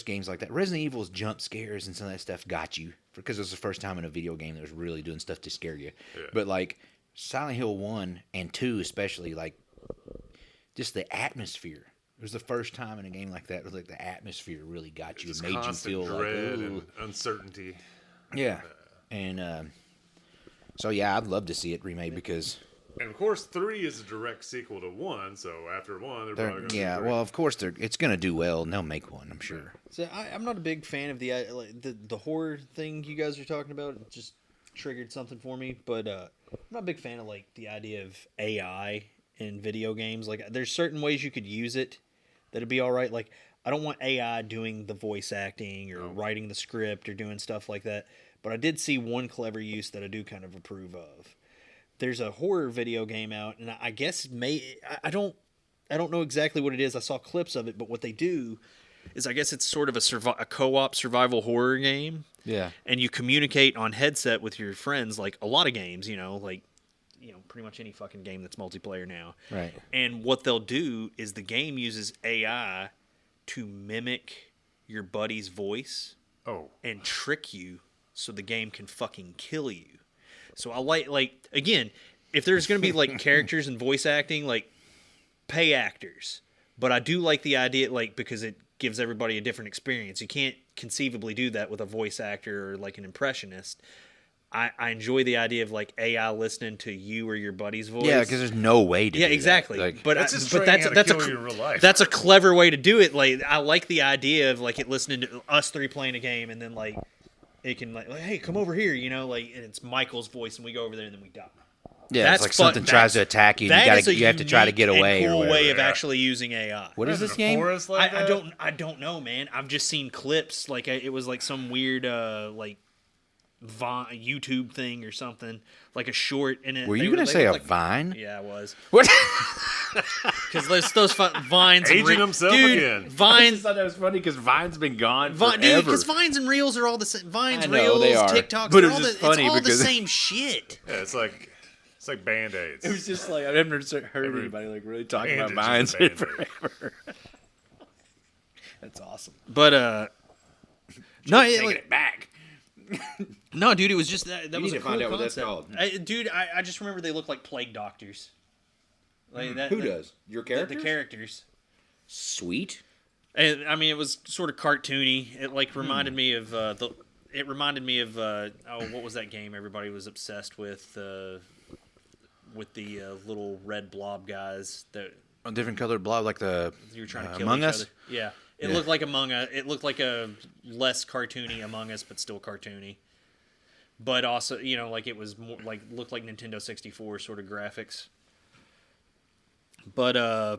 games like that. Resident Evil's jump scares and some of that stuff got you because it was the first time in a video game that was really doing stuff to scare you. Yeah. But like Silent Hill 1 and 2 especially, like just the atmosphere. It was the first time in a game like that where like the atmosphere really got you and Just made you constant feel like, dread ooh. and uncertainty. Yeah. And so yeah, I'd love to see it remade because And of course, 3 is a direct sequel to 1. So after 1, they're probably going to yeah, well, of course it's going to do well and they'll make one, I'm sure. So I'm not a big fan of the horror thing you guys are talking about. It just triggered something for me, but I'm not a big fan of like the idea of AI in video games. Like, there's certain ways you could use it that'd be all right. Like, I don't want AI doing the voice acting or writing the script or doing stuff like that. But I did see one clever use that I do kind of approve of. There's a horror video game out, and I guess I don't know exactly what it is. I saw clips of it, but what they do is I guess it's sort of a co-op survival horror game. Yeah. And you communicate on headset with your friends, like a lot of games, pretty much any fucking game that's multiplayer now. Right. And what they'll do is the game uses AI to mimic your buddy's voice and trick you so the game can fucking kill you. So I like again, if there's going to be like characters and voice acting, like pay actors. But I do like the idea, like, because it gives everybody a different experience. You can't conceivably do that with a voice actor or like an impressionist. I enjoy the idea of like AI listening to you or your buddy's voice. Yeah, because there's no way to do that. Exactly. Like, But That's just but training how to that's kill you in real life. that's a clever way to do it. Like, I like the idea of like it listening to us 3 playing a game, and then like it can like, hey, come over here, like, and it's Michael's voice, and we go over there, and then we die. yeah, That's it's like fun. something tries to attack you, and That is a you have to try to get unique away. and or cool whatever. way of yeah. actually using AI. What is Is it this a game? forest like I that? I don't know, man. I've just seen clips. Like, it was like some weird like YouTube thing or something, like a short. And Were you going to say a Vine? Yeah, I was. What? Because those vines, and Aging himself dude, again. Vines. thought that was funny because Vine's been gone Dude, because Vines and Reels are all the same. Vines, I know, Reels, they are. TikToks, But they're it's all just the, it's funny all the because- same shit. Yeah, it's like Band-Aids. It was just like, I've never heard anybody like really talking about Bandage Vines is a in Band-Aid. forever. That's awesome. But no, Taking it back. no, dude, it was just that You was need a to cool find out what that's concept. called. Dude, I just remember they look like plague doctors. Like that. Who does? Your The characters. Sweet. And I mean, it was sort of cartoony. It like reminded me of It reminded me of what was that game everybody was obsessed with the little red blob guys that A different colored blob, like the you were trying to kill Among each Us? other. Yeah. It Yeah. looked like Among Us. It looked like a less cartoony Among Us, but still cartoony. But also, like it was more like looked like Nintendo 64 sort of graphics. But I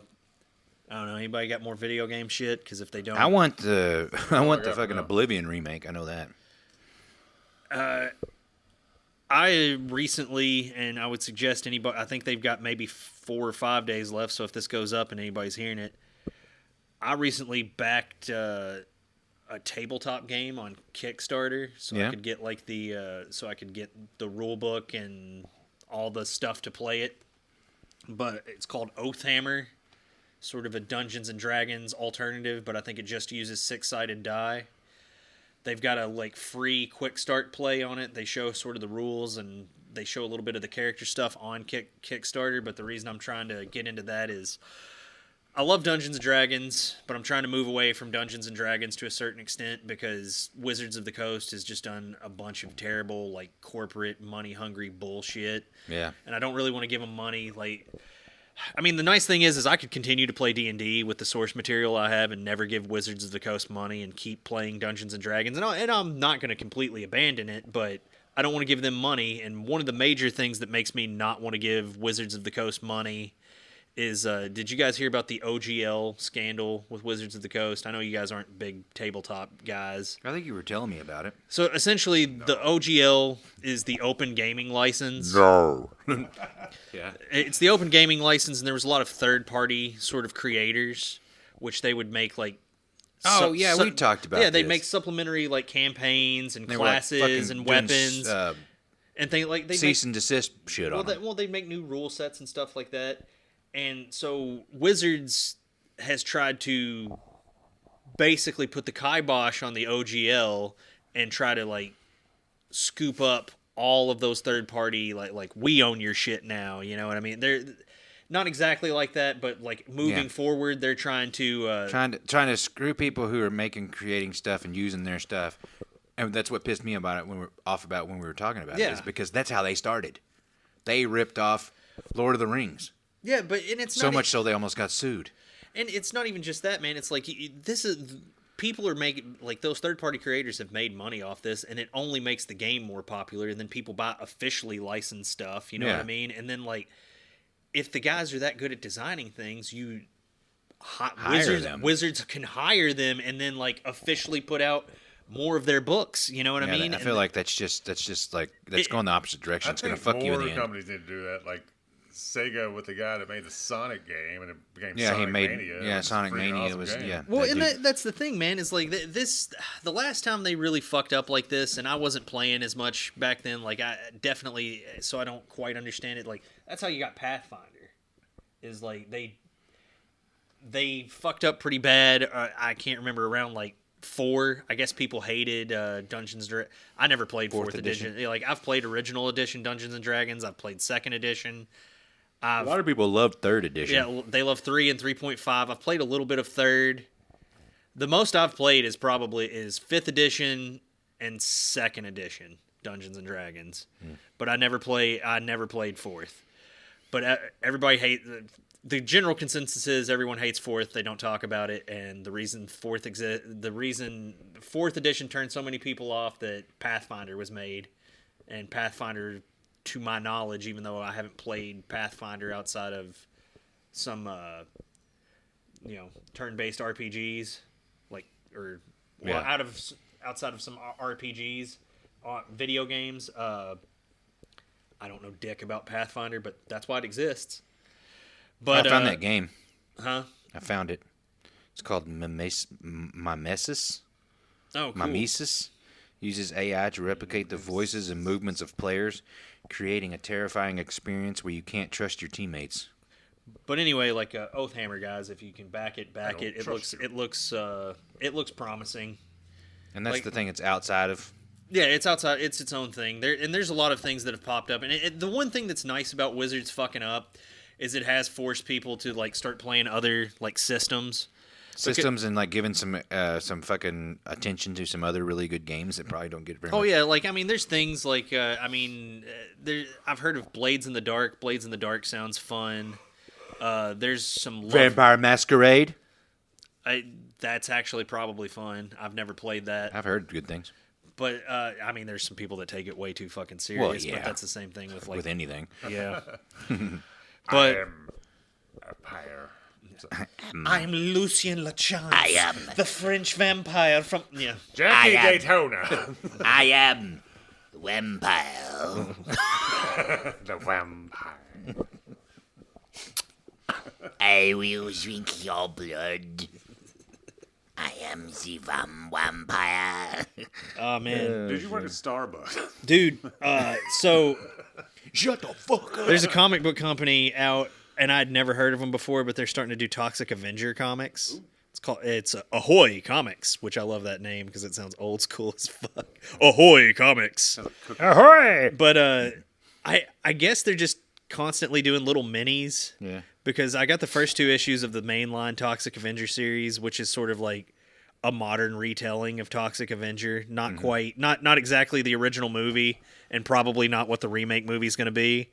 don't know. Anybody got more video game shit? Because if they don't, I want the got fucking no. Oblivion remake. I know that. I recently, and I would suggest anybody. I think they've got maybe 4 or 5 days left. So if this goes up and anybody's hearing it, I recently backed a tabletop game on Kickstarter, so Yeah. I could get like the rule book and all the stuff to play it. But it's called Oathhammer, sort of a Dungeons and Dragons alternative, but I think it just uses 6-sided die. They've got a like free quick start play on it. They show sort of the rules and they show a little bit of the character stuff on Kickstarter, but the reason I'm trying to get into that is I love Dungeons and Dragons, but I'm trying to move away from Dungeons and Dragons to a certain extent because Wizards of the Coast has just done a bunch of terrible, like, corporate, money-hungry bullshit. Yeah. And I don't really want to give them money. Like, I mean, the nice thing is I could continue to play D&D with the source material I have and never give Wizards of the Coast money and keep playing Dungeons and Dragons. And I'm not going to completely abandon it, but I don't want to give them money. And one of the major things that makes me not want to give Wizards of the Coast money is, did you guys hear about the OGL scandal with Wizards of the Coast? I know you guys aren't big tabletop guys. I think you were telling me about it. So essentially, the OGL is the Open Gaming License. No. Yeah. It's the Open Gaming License, and there was a lot of third-party sort of creators, which they would make like. Oh, yeah, we talked about Yeah, they'd this. make supplementary like campaigns and They were, like, classes fucking and doing, weapons and things like they cease and desist shit on them. well, they make new rule sets and stuff like that. And so Wizards has tried to basically put the kibosh on the OGL and try to like scoop up all of those third party like we own your shit now, you know what I mean? They're not exactly like that, but like moving forward, they're trying to trying to screw people who are creating stuff and using their stuff. And that's what pissed me about it when we were talking about it, Yeah. is because that's how they started. They ripped off Lord of the Rings. yeah, but and it's So not much so they almost got sued. And it's not even just that, man. It's like this is people are making like those third-party creators have made money off this, and it only makes the game more popular. And then people buy officially licensed stuff. You know what Yeah. I mean? And then like, if the guys are that good at designing things, Hire them. Wizards can hire them, and then like officially put out more of their books. You know what I mean? I feel like that's going the opposite direction. It's going to fuck you in the end. companies need to do that. Like Sega with the guy that made the Sonic game, and it became Yeah, Sonic he made Mania. yeah It Sonic a pretty Mania awesome was game. yeah. Well, that and dude- that's the thing, man. Is like the last time they really fucked up like this, and I wasn't playing as much back then. Like I definitely, so I don't quite understand it. Like that's how you got Pathfinder. Is like they fucked up pretty bad. I can't remember around like 4. I guess people hated Dungeons. I never played fourth edition. Yeah, like I've played original edition Dungeons and Dragons. I've played second edition. a lot of people love third edition. Yeah, they love 3 and 3.5. I've played a little bit of third. The most I've played is 5th edition and second edition Dungeons and Dragons. But I never played 4th. But everybody the general consensus is everyone hates 4th. They don't talk about it, and the reason 4th edition turned so many people off that Pathfinder was made, and Pathfinder, to my knowledge, even though I haven't played Pathfinder outside of some turn-based RPGs, outside of some RPGs, video games. I don't know dick about Pathfinder, but that's why it exists. But I found that game. Huh? I found it. It's called Mimesis. Oh, cool. Mimesis uses AI to replicate the voices and movements of players, creating a terrifying experience where you can't trust your teammates. But anyway, like Oathhammer, guys, if you can back it. don't It trust looks promising. And that's Like- the thing. It's outside of. Yeah, it's outside. It's its own thing. There's a lot of things that have popped up, and the one thing that's nice about Wizards fucking up is it has forced people to like start playing other like systems. Systems and like giving some fucking attention to some other really good games that probably don't get very Oh much. yeah, like I mean, there's things like I've heard of Blades in the Dark. Blades in the Dark sounds fun. There's some Vampire Masquerade. that's actually probably fun. I've never played that, I've heard good things but I mean, there's some people that take it way too fucking serious. yeah. But that's the same thing with like with anything. yeah. I But am a pyre. I'm Lucien Lachance. I am the French vampire from Jackie I am. Daytona. I am the vampire. The vampire. I will drink your blood. I am am the vampire. Oh man, Did you work at Starbucks? dude. So Shut the fuck up. there's a comic book company out, and I'd never heard of them before, but they're starting to do Toxic Avenger comics. It's Ahoy Comics, which I love that name because it sounds old school as fuck. Ahoy Comics. Ahoy! But I guess they're just constantly doing little minis. Yeah. Because I got the first 2 issues of the mainline Toxic Avenger series, which is sort of like a modern retelling of Toxic Avenger. Not quite, not exactly the original movie, and probably not what the remake movie is going to be,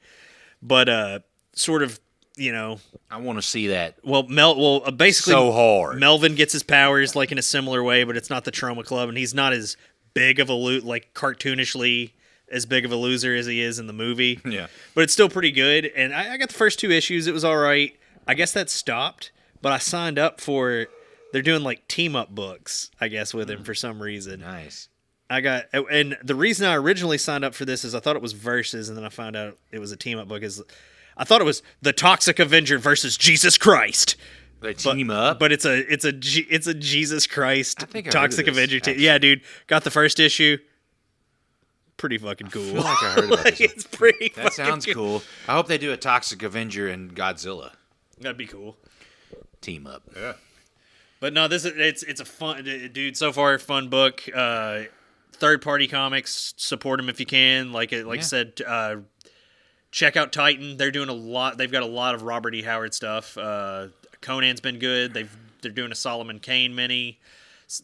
but sort of, you know. I want to see that Basically, so hard. Melvin gets his powers like in a similar way, but it's not the Trauma Club, and he's not as big of a like cartoonishly as big of a loser as he is in the movie. Yeah. But it's still pretty good. And I got the first 2 issues. It was all right. I guess that stopped, but I signed up for, they're doing like team up books, I guess, with him for some reason. Nice. And the reason I originally signed up for this is I thought it was Versus, and then I found out it was a team up book. I thought it was the Toxic Avenger versus Jesus Christ. They team up. But it's a Jesus Christ I think I heard of Toxic this, Avenger team. actually. Yeah, dude. Got the first issue. Pretty fucking cool. I feel like I heard about this. It's pretty That fucking sounds cool. I hope they do a Toxic Avenger and Godzilla That'd be cool. team up. Yeah. But no, it's a fun, dude. So far, fun book. Third party comics, support them if you can. Like I said, check out Titan. They're doing a lot. They've got a lot of Robert E. Howard stuff. Conan's been good. They're doing a Solomon Kane mini.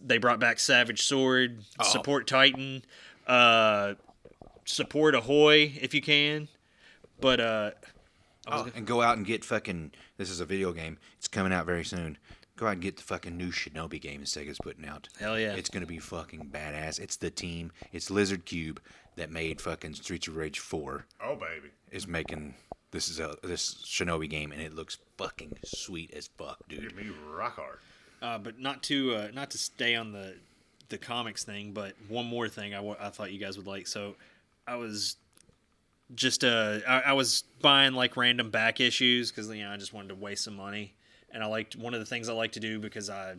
They brought back Savage Sword. Support Titan. Support Ahoy if you can. But And go out and get fucking. This is a video game. It's coming out very soon. Go out and get the fucking new Shinobi game that Sega's putting out. Hell yeah. It's gonna be fucking badass. It's the team. It's Lizard Cube that made fucking Streets of Rage 4. Oh, baby. Is making this Shinobi game, and it looks fucking sweet as fuck, dude. Give me rock hard. but not to stay on the comics thing, but one more thing I thought you guys would like. So I was just I was buying like random back issues because I just wanted to waste some money, and I liked one of the things I like to do because I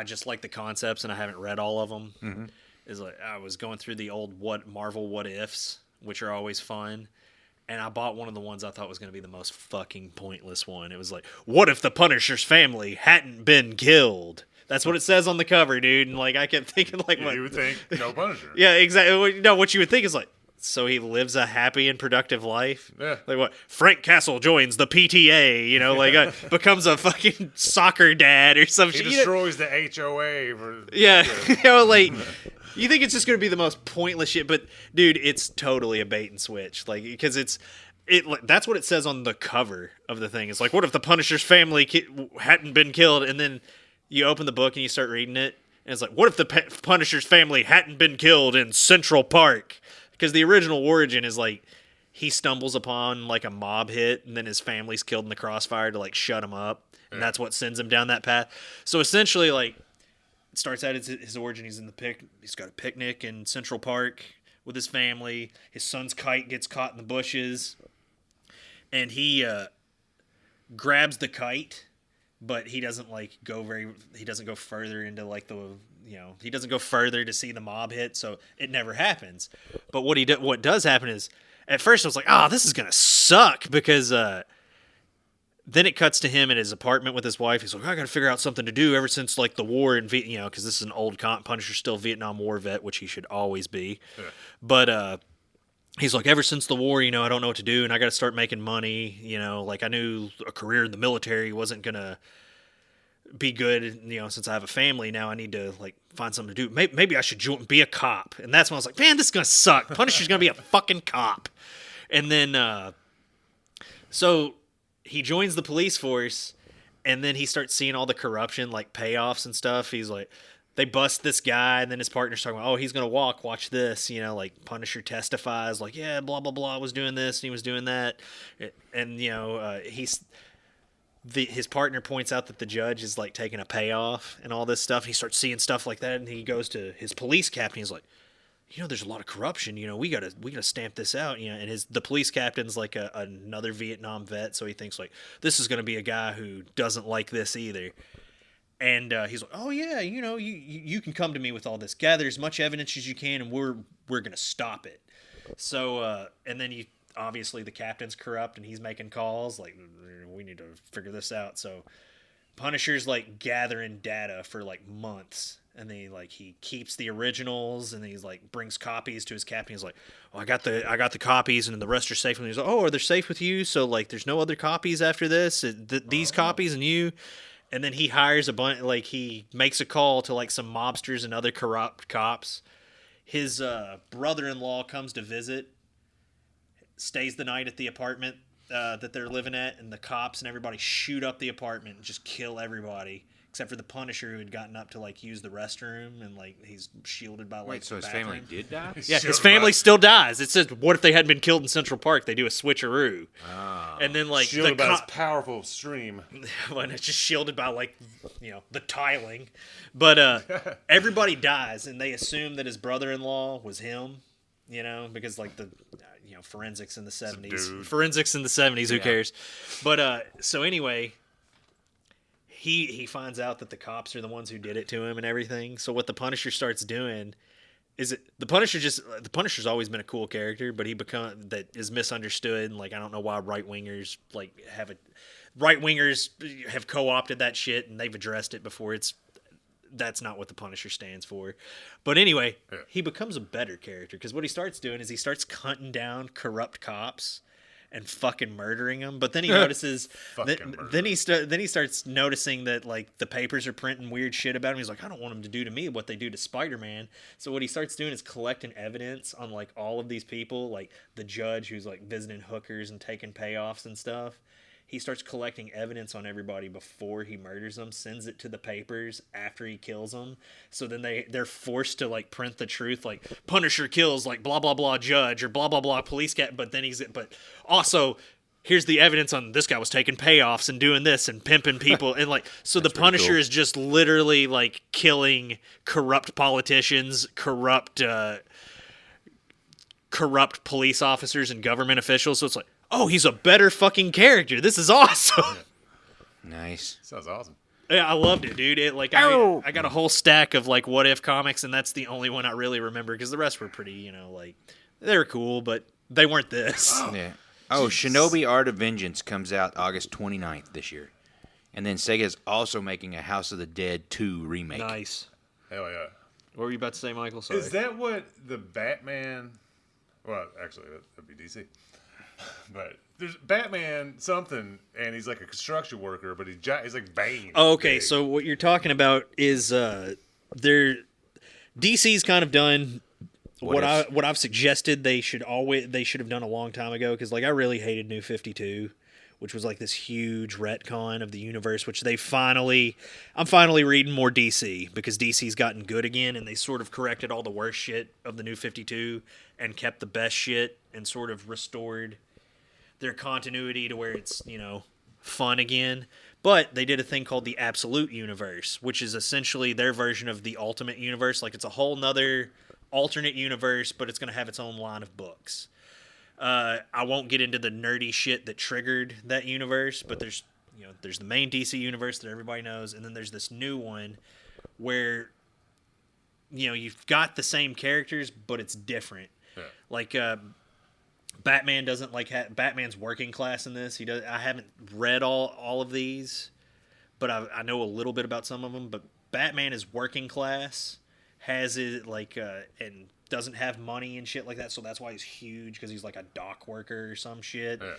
just like the concepts and I haven't read all of them. Is like I was going through the old Marvel what ifs, which are always fun. And I bought one of the ones I thought was going to be the most fucking pointless one. It was like, what if the Punisher's family hadn't been killed? That's what it says on the cover, dude. And like I kept thinking, like, You would think no Punisher. yeah, exactly. No, what you would think is like, so he lives a happy and productive life. Yeah. Like what? Frank Castle joins the PTA. Becomes a fucking soccer dad or some He shit. destroys the HOA. Yeah, like you think it's just gonna be the most pointless shit, but dude, it's totally a bait and switch. Like because that's what it says on the cover of the thing. It's like, what if the Punisher's family hadn't been killed? And then you open the book and you start reading it, and it's like, what if the Punisher's family hadn't been killed in Central Park? Because the original origin is like he stumbles upon like a mob hit, and then his family's killed in the crossfire to like shut him up, and that's what sends him down that path. So essentially, like. Starts out as his origin. He's got a picnic in Central Park with his family. His son's kite gets caught in the bushes, and he grabs the kite, but he doesn't He doesn't go further into like he doesn't go further to see the mob hit, so it never happens. But what does happen is, at first I was like, this is gonna suck because. Then it cuts to him in his apartment with his wife. He's like, I got to figure out something to do ever since like the war in Vietnam, because this is an old Punisher's still Vietnam War vet, which he should always be. Yeah. But he's like, ever since the war, I don't know what to do, and I got to start making money. Like I knew a career in the military wasn't gonna be good. Since I have a family now, I need to like find something to do. Maybe I should be a cop. And that's when I was like, man, this is gonna suck. Punisher's gonna be a fucking cop. And then so. He joins the police force, and then he starts seeing all the corruption, like payoffs and stuff. He's like, they bust this guy, and then his partner's talking about, he's going to watch this, like Punisher testifies, like, yeah, blah, blah, blah, was doing this, and he was doing that. And, his partner points out that the judge is like taking a payoff and all this stuff. And he starts seeing stuff like that, and he goes to his police captain. He's like, there's a lot of corruption. We gotta stamp this out. And the police captain's like another Vietnam vet, so he thinks like this is gonna be a guy who doesn't like this either. And he's like, "Oh yeah, you can come to me with all this. Gather as much evidence as you can, and we're gonna stop it." So and then obviously the captain's corrupt, and he's making calls like, "We need to figure this out." So Punisher's like gathering data for like months, and then he keeps the originals, and then he's like brings copies to his captain. He's like, "Oh, I got the copies, and the rest are safe." And he's like, "Oh, are they safe with you? So like, there's no other copies after this. These copies and you." And then he hires a bunch. Like he makes a call to like some mobsters and other corrupt cops. His brother-in-law comes to visit, stays the night at the apartment that they're living at, and the cops and everybody shoot up the apartment and just kill everybody except for the Punisher, who had gotten up to like use the restroom, and like he's shielded by like. Wait, so his bathroom. family did die? Yeah, his family still dies. It says, "What if they hadn't been killed in Central Park?" They do a switcheroo, and then like Shielded by this powerful stream. when it's just shielded by like the tiling, but everybody dies, and they assume that his brother-in-law was him, because like the forensics in the 70s. Forensics in the 70s, who cares? But so anyway, he finds out that the cops are the ones who did it to him and everything. So what the Punisher starts doing is the Punisher's always been a cool character, but that is misunderstood, and like I don't know why right-wingers have co-opted that shit, and they've addressed it before. That's not what the Punisher stands for. But anyway, he becomes a better character, because what he starts doing is he starts hunting down corrupt cops and fucking murdering them. But then he notices then he starts noticing that like the papers are printing weird shit about him. He's like, I don't want them to do to me what they do to Spider-Man. So what he starts doing is collecting evidence on like all of these people, like the judge who's like visiting hookers and taking payoffs and stuff. He starts collecting evidence on everybody before he murders them, sends it to the papers after he kills them. So then they're forced to like print the truth, like Punisher kills like blah blah blah judge or blah blah blah police cat. But also here's the evidence on this guy was taking payoffs and doing this and pimping people, and like so the Punisher is just literally like killing corrupt politicians, corrupt police officers and government officials. So it's like, oh, he's a better fucking character. This is awesome. Nice. Sounds awesome. Yeah, I loved it, dude. I got a whole stack of like What If comics, and that's the only one I really remember, because the rest were pretty, like they were cool, but they weren't this. Yeah. Oh, Shinobi Art of Vengeance comes out August 29th this year. And then Sega's also making a House of the Dead 2 remake. Nice. Hell yeah. What were you about to say, Michael? Sorry. Is that what the Batman... Well, actually, that'd be DC. But there's Batman something, and he's like a construction worker, but he's like Bane. Oh, okay, so what you're talking about is DC's kind of done what I've suggested they should have done a long time ago, because like I really hated New 52, which was like this huge retcon of the universe, which I'm finally reading more DC, because DC's gotten good again, and they sort of corrected all the worst shit of the New 52 and kept the best shit and sort of restored their continuity to where it's, fun again. But they did a thing called the Absolute Universe, which is essentially their version of the Ultimate Universe. Like, it's a whole nother alternate universe, but it's going to have its own line of books. I won't get into the nerdy shit that triggered that universe, but there's the main DC universe that everybody knows, and then there's this new one where you've got the same characters, but it's different. Yeah. Like Batman doesn't Batman's working class in this. I haven't read all of these, but I know a little bit about some of them. But Batman is working class, has it and doesn't have money and shit like that. So that's why he's huge, because he's like a dock worker or some shit. Yeah.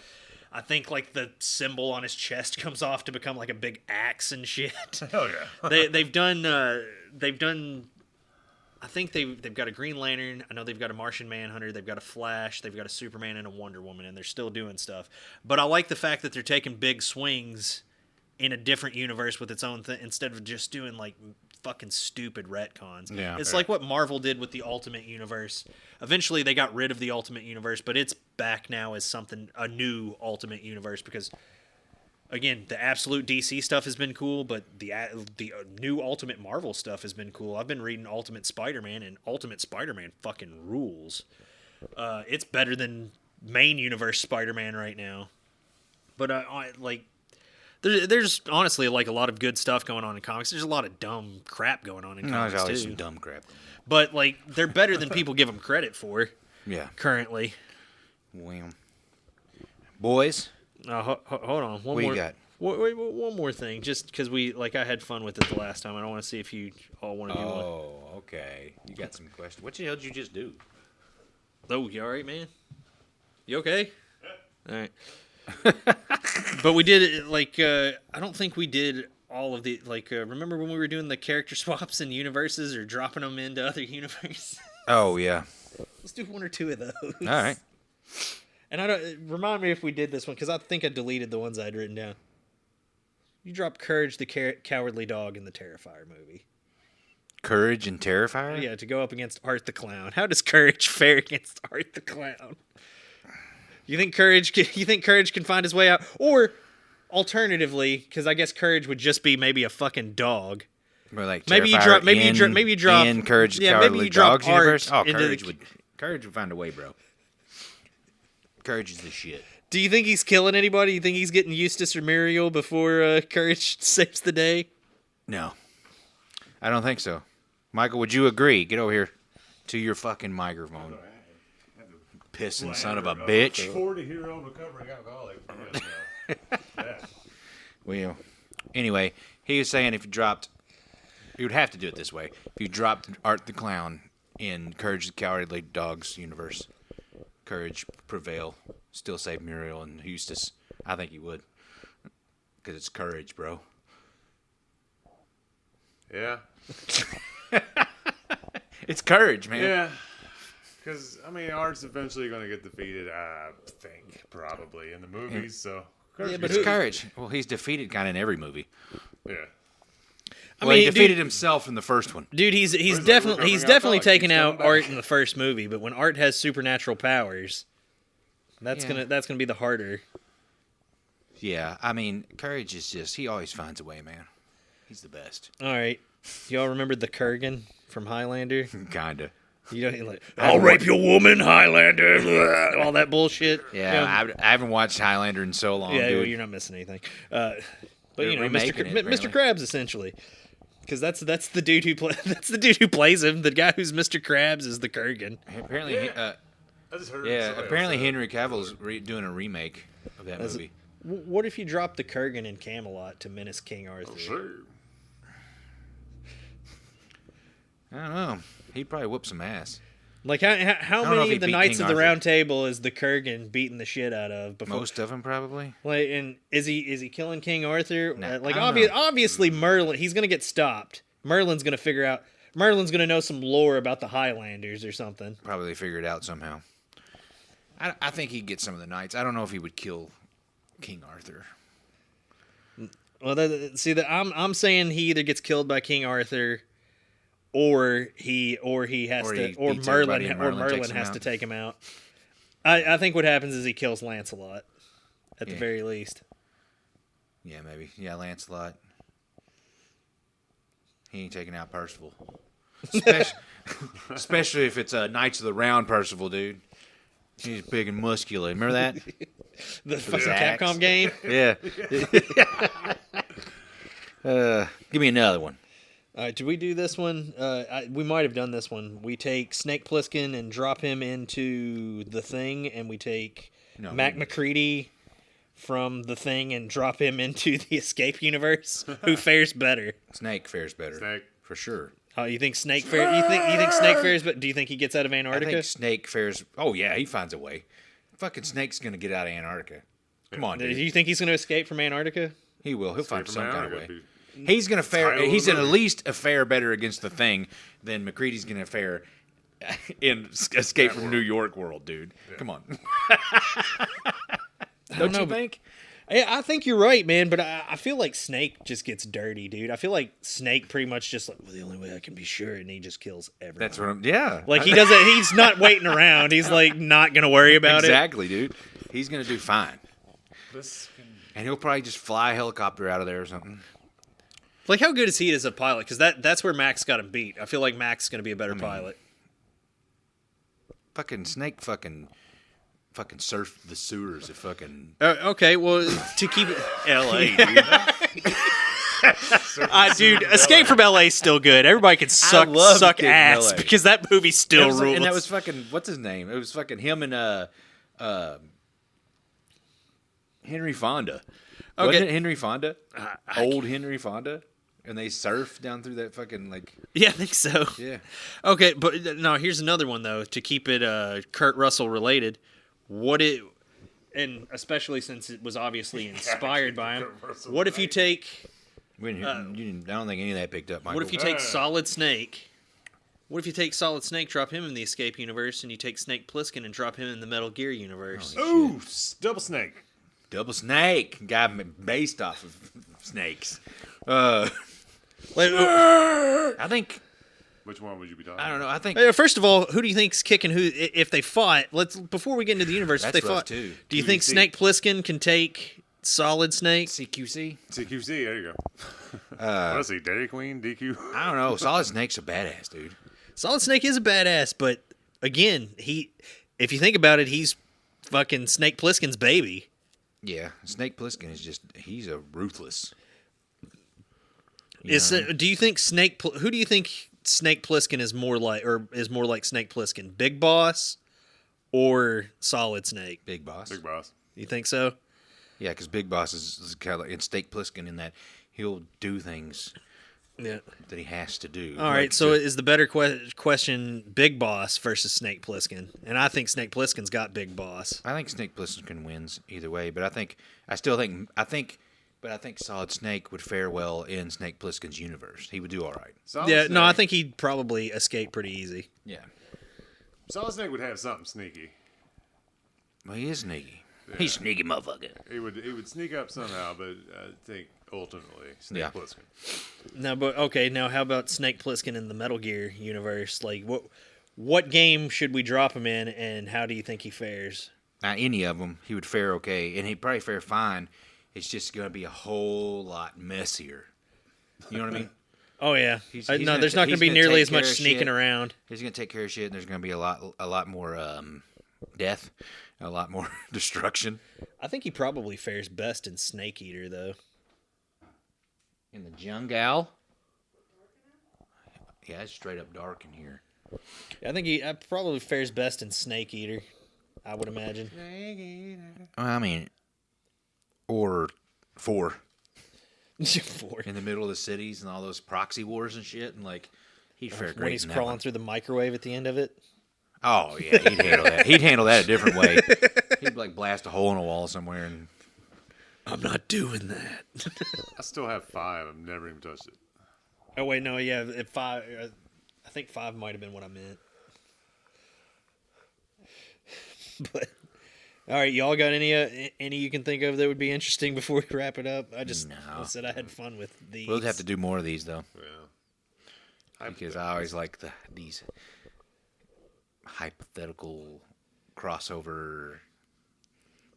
I think like the symbol on his chest comes off to become like a big axe and shit. Hell yeah. they've done. I think they've got a Green Lantern. I know they've got a Martian Manhunter. They've got a Flash. They've got a Superman and a Wonder Woman, and they're still doing stuff. But I like the fact that they're taking big swings in a different universe with its own thing, instead of just doing like fucking stupid retcons. Yeah, it's like what Marvel did with the Ultimate Universe. Eventually, they got rid of the Ultimate Universe, but it's back now as a new Ultimate Universe, because again, the Absolute DC stuff has been cool, but the new Ultimate Marvel stuff has been cool. I've been reading Ultimate Spider-Man, and Ultimate Spider-Man fucking rules. It's better than main universe Spider-Man right now. But There's honestly like a lot of good stuff going on in comics. There's a lot of dumb crap going on in No, comics there's always too. some dumb crap. But like they're better than people give them credit for Yeah. currently. Well, boys, Hold on. One What you more. got? Wait, one more thing, just because I had fun with it the last time. I don't want to see if you all want to do one. oh, okay. You got some questions. What the hell did you just do? Oh, you all right, man? You okay? All right. But we did it like I don't think we did all of the remember when we were doing the character swaps in universes or dropping them into other universes? Oh, yeah. Let's do one or two of those. All right. And I don't remind me if we did this one because I think I deleted the ones I'd written down. You dropped Courage the Cowardly Dog in the Terrifier movie. Courage and Terrifier? Yeah, to go up against Art the Clown. How does Courage fare against Art the Clown? You think Courage can find his way out, or alternatively, because I guess Courage would just be maybe a fucking dog. Or like Maybe you Terrifier drop. Maybe you drop. in Courage the yeah, maybe Cowardly you drop Dogs Art universe. Oh, into Courage would find a way, bro. Courage is the shit. Do you think he's killing anybody? You think he's getting Eustace or Muriel before Courage saves the day? No, I don't think so. Michael, would you agree? Get over here to your fucking microphone. Pissing son of a bitch. 40-year-old recovering alcoholic. Yeah. Well, anyway, he was saying if you dropped, you would have to do it this way. If you dropped Art the Clown in Courage the Cowardly Dogs universe, Courage prevail, still save Muriel and Eustace. I think he would, because it's Courage, bro. Yeah. It's Courage, man. Yeah. Because, I mean, Art's eventually going to get defeated, I think, probably, in the movies, so... Yeah, but It's who- Courage. Well, he's defeated kind of in every movie. Yeah. Well, he mean, defeated dude- himself in the first one. Dude, he's like definitely recovering alcoholic. taken He's out coming back. Art in the first movie, but when Art has supernatural powers, that's Yeah. gonna be the harder. Yeah, I mean, Courage is just, he always finds a way, man. He's the best. All right, y'all remember the Kurgan from Highlander? Kinda. You know, like I'll rape your woman, Highlander, all that bullshit. Yeah, You know, I haven't watched Highlander in so long, yeah, dude. well, you're not missing anything. But They're you know, remaking it, Mr. apparently. Krabs essentially, because that's the dude who that's the dude who plays him. The guy who's Mr. Krabs is the Kurgan. Apparently, I just heard yeah, somebody apparently else say Henry Cavill's doing a remake of that movie. What if you drop the Kurgan in Camelot to menace King Arthur? that. Sure. I don't know. He'd probably whoop some ass. Like how don't know if many he'd of the beat Knights King of the Arthur. Round Table is the Kurgan beating the shit out of before? Most of them, probably. Like, and is he killing King Arthur? Nah, Like I don't know. obviously Merlin, he's gonna get stopped. Merlin's gonna figure out. Merlin's gonna know some lore about the Highlanders or something. Probably figure it out somehow. I think he'd get some of the knights. I don't know if he would kill King Arthur. Well, I'm saying he either gets killed by King Arthur, or he has Or to, he or beats everybody Merlin, and or Merlin Merlin takes him has out. to take him out. I think what happens is he kills Lancelot, at the Yeah. very least. Yeah, maybe. Yeah, Lancelot. He ain't taking out Percival. Especially if it's Knights of the Round Percival, dude. He's big and muscular. Remember that? The fucking axe. Capcom game. Yeah. Give me another one. All right, did we do this one? We might have done this one. We take Snake Plissken and drop him into the Thing, and we take No, Mac we- McCready from the Thing and drop him into the Escape universe. Who fares better? Snake fares better. Snake. For sure. Oh, you think Snake fares? You think Snake fares? But do you think he gets out of I Antarctica? think Snake fares. Oh, yeah, he finds a way. Fucking Snake's going to get out of Antarctica. Come on, Do dude. you think he's going to escape from Antarctica? He will. He'll find From some kind of Antarctica, way. dude. He's gonna fare. Title of He's the at movie. least a fare better against the Thing than McCready's gonna fare in Escape from New York world, dude. Come on. Don't know, you but- think? I think you're right, man. But I feel like Snake just gets dirty, dude. I feel like Snake pretty much just like, well, the only way I can be sure, and he just kills everyone. That's what I'm. Yeah. Like he doesn't. He's not waiting around. He's like not gonna worry about it. exactly, dude. He's gonna do fine, This and he'll probably just fly a helicopter out of there or something. Like how good is he as a pilot? Because that's where Max got him beat. I feel like Max is gonna be a better pilot. Fucking Snake, fucking fucking surf the sewers. It fucking Okay, well, to keep it, L.A. dude. dude, Escape from LA is still good. Everybody can suck love suck Escape from ass LA. because that movie still rules. and that was fucking what's his name? It was fucking him and Henry Fonda. Okay. Wasn't it Henry Fonda? Old Henry Fonda, and they surf down through that fucking like Yeah, I think so. yeah. Okay, but no, here's another one though to keep it Kurt Russell related. And especially since it was obviously inspired by him. What if you take I don't think any of that picked up. Michael. what if you take Solid Snake? What if you take Solid Snake, drop him in the Escape universe, and you take Snake Plissken and drop him in the Metal Gear universe? Ooh, Double Snake. Double Snake guy based off of snakes? Like, I think Which one would you be talking I don't know. I think first of all, who do you think's kicking who if they fought? Before we get into the universe, if That's they rough, fought, too. do you think QVC. Snake Plissken can take Solid Snake? CQC. CQC, there you go. What is he, Dairy Queen, DQ? I don't know. Solid Snake's a badass dude. Solid Snake is a badass, but again, if you think about it, he's fucking Snake Plissken's baby. Yeah, Snake Plissken is he's a ruthless. Do you think who do you think Snake Plissken is more like Snake Plissken? Big Boss or Solid Snake? Big Boss. Big Boss. You think so? Yeah, because Big Boss is kind of like in Snake Plissken in that he'll do things Yeah. that he has to do. All right, so is the better question Big Boss versus Snake Plissken? And I think Snake Plissken's got Big Boss. I think Snake Plissken wins either way, but I think Solid Snake would fare well in Snake Plissken's universe. He would do all right. Solid Yeah, Snake, no, I think he'd probably escape pretty easy. Yeah. Solid Snake would have something sneaky. Well, he is sneaky. He's a sneaky motherfucker. He would sneak up somehow, but I think ultimately Snake Yeah. Plissken. No, but okay, now how about Snake Plissken in the Metal Gear universe? Like, what game should we drop him in, and how do you think he fares? Any of them, he would fare okay, and he'd probably fare fine. It's just going to be a whole lot messier. You know what I mean? Oh yeah, He's no, gonna there's ta- not going to he's be gonna nearly take as much care of sneaking shit. around. He's going to take care of shit, and there's going to be a lot more death, a lot more destruction. I think he probably fares best in Snake Eater, though. In the jungle. Yeah, it's straight up dark in here. I think he probably fares best in Snake Eater. I would imagine. I mean, or 4 For in the middle of the cities and all those proxy wars and shit, and like he'd fare great. when he's in that crawling one. through the microwave at the end of it. Oh yeah, he'd handle that. He'd handle that a different way. He'd like blast a hole in a wall somewhere and. I'm not doing that. I still have 5. I've never even touched it. Oh wait, no, yeah, at 5. I think 5 might have been what I meant. But all right, y'all got any you can think of that would be interesting before we wrap it up? I just No. said I had fun with these. We'll have to do more of these though, Yeah. because I always like these hypothetical crossover.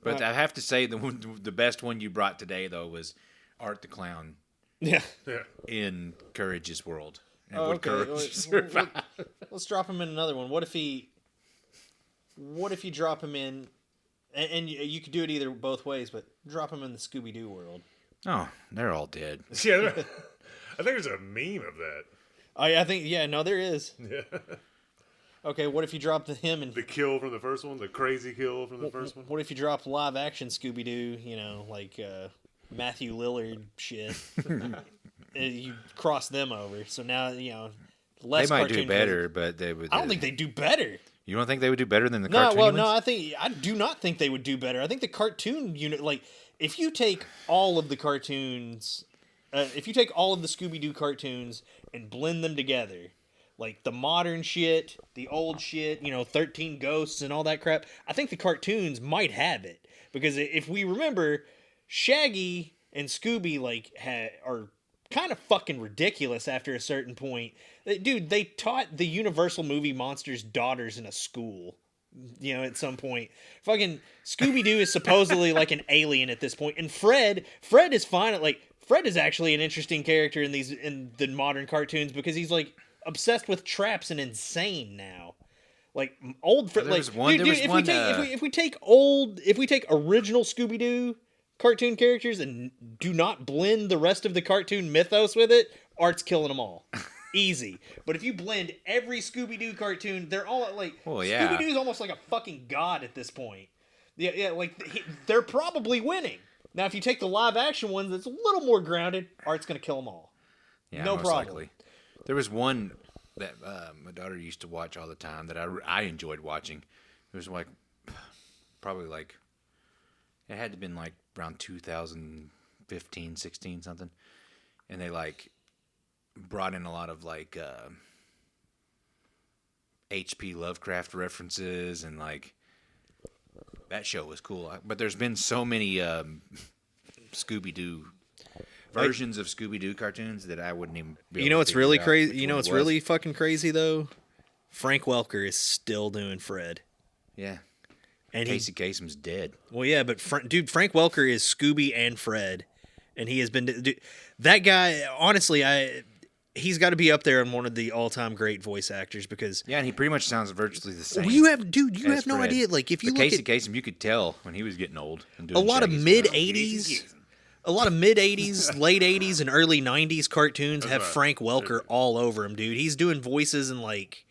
But I have to say the best one you brought today though was Art the Clown Yeah. Yeah. in Courage's world. And Oh, would okay. Courage survive? Let's drop him in another one. What if you drop him in, and you could do it either both ways, but drop him in the Scooby Doo world. Oh, they're all dead. Yeah, I think there's a meme of that. I think no, there is. Yeah. Okay, what if you drop him and The kill from the first one, the crazy kill from the first one. what if you drop live action Scooby Doo? You know, like Matthew Lillard shit. You cross them over, so now less. They might cartoon do better, but they would. I don't think they do better. You don't think they would do better than the No, cartoon well, ones? no, I do not think they would do better. I think the cartoon unit, like, if you take all of the cartoons, if you take all of the Scooby-Doo cartoons and blend them together, like the modern shit, the old shit, 13 Ghosts and all that crap, I think the cartoons might have it. Because if we remember, Shaggy and Scooby, like, are kind of fucking ridiculous after a certain point. Dude, they taught the Universal movie monsters daughters in a school. At some point. Fucking Scooby-Doo is supposedly like an alien at this point. And Fred is fine. Fred is actually an interesting character in the modern cartoons because he's like obsessed with traps and insane now. Like old, There was one- there was if one, we take original Scooby Doo cartoon characters and do not blend the rest of the cartoon mythos with it, art's killing them all. Easy. But if you blend every Scooby Doo cartoon, they're all like Scooby Doo's almost like a fucking god at this point. Yeah, like they're probably winning. Now, if you take the live action ones, that's a little more grounded. Art's gonna kill them all. Yeah, no most problem. likely. There was one that my daughter used to watch all the time that I enjoyed watching. It was like probably like it had to have been like around 2015, 16 something, and they like brought in a lot of like H.P. Lovecraft references and like that show was cool. But there's been so many Scooby Doo versions of Scooby Doo cartoons that I wouldn't even. Be able You know to what's figure really out crazy? which You know one what's it was. really fucking crazy though? Frank Welker is still doing Fred. Yeah. And Casey Kasem's dead. Well, yeah, but Frank Welker is Scooby and Fred, and he has been that guy. Honestly, he's got to be up there on one of the all-time great voice actors because Yeah, and he pretty much sounds virtually the same. you have as no Fred. idea. Like if you But look Casey at Kasem, you could tell when he was getting old. And a doing lot of Shaggy's mid voice. '80s, a lot of mid '80s, late '80s, and early '90s cartoons have right. Frank Welker all over him, dude. He's doing voices in like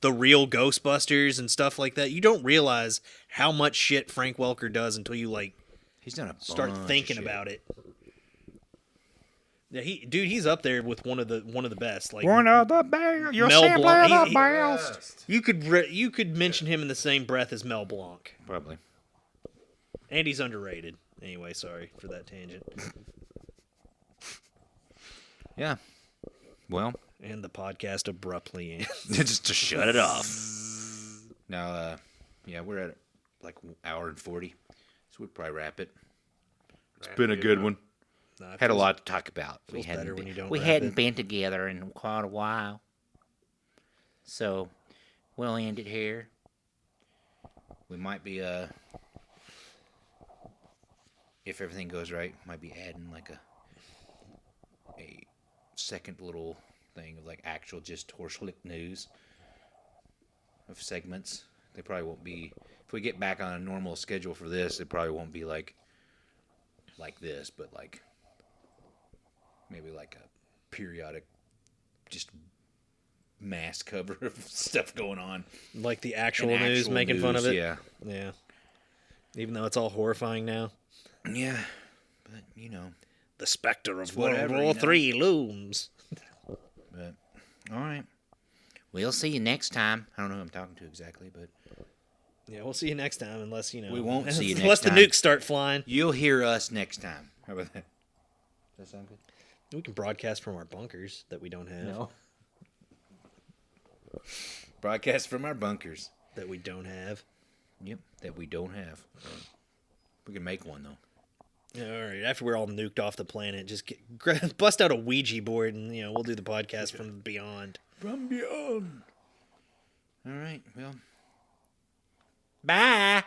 the real Ghostbusters and stuff like that. You don't realize how much shit Frank Welker does until you like He's done a start bunch of thinking shit. about it. Yeah, he's up there with one of the best. Like of the best. You're Mel simply Blanc. the best. you could mention him in the same breath as Mel Blanc, Probably. and he's underrated. Anyway, sorry for that tangent. Yeah. Well, And the podcast abruptly ends. just to shut it off. Now, yeah, we're at like hour and 40, so we'd probably wrap it. It's been a good one. Nah, it Had a feels- lot to talk about. feels better when you don't. We wrap hadn't it. been together in quite a while. So, we'll end it here. We might be if everything goes right, might be adding like a second little thing of like actual just Horschlick news of segments. They probably won't be if we get back on a normal schedule for this, it probably won't be like this, but like maybe like a periodic just mass cover of stuff going on. Like the actual And news actual making fun of news, it. Yeah. Yeah. Even though it's all horrifying now. Yeah. But you know. The specter of whatever, World War you know. III looms. But all right. We'll see you next time. I don't know who I'm talking to exactly, but Yeah, we'll see you next time unless, you know. We won't see you unless next the time. nukes start flying. you'll hear us next time. How about that? Does that sound good? We can broadcast from our bunkers that we don't have. Broadcast from our bunkers. That we don't have. Yep, that we don't have. We can make one though. Yeah, all right. After we're all nuked off the planet, just bust out a Ouija board and, you know, we'll do the podcast from beyond. From beyond. All right. Well. Bye.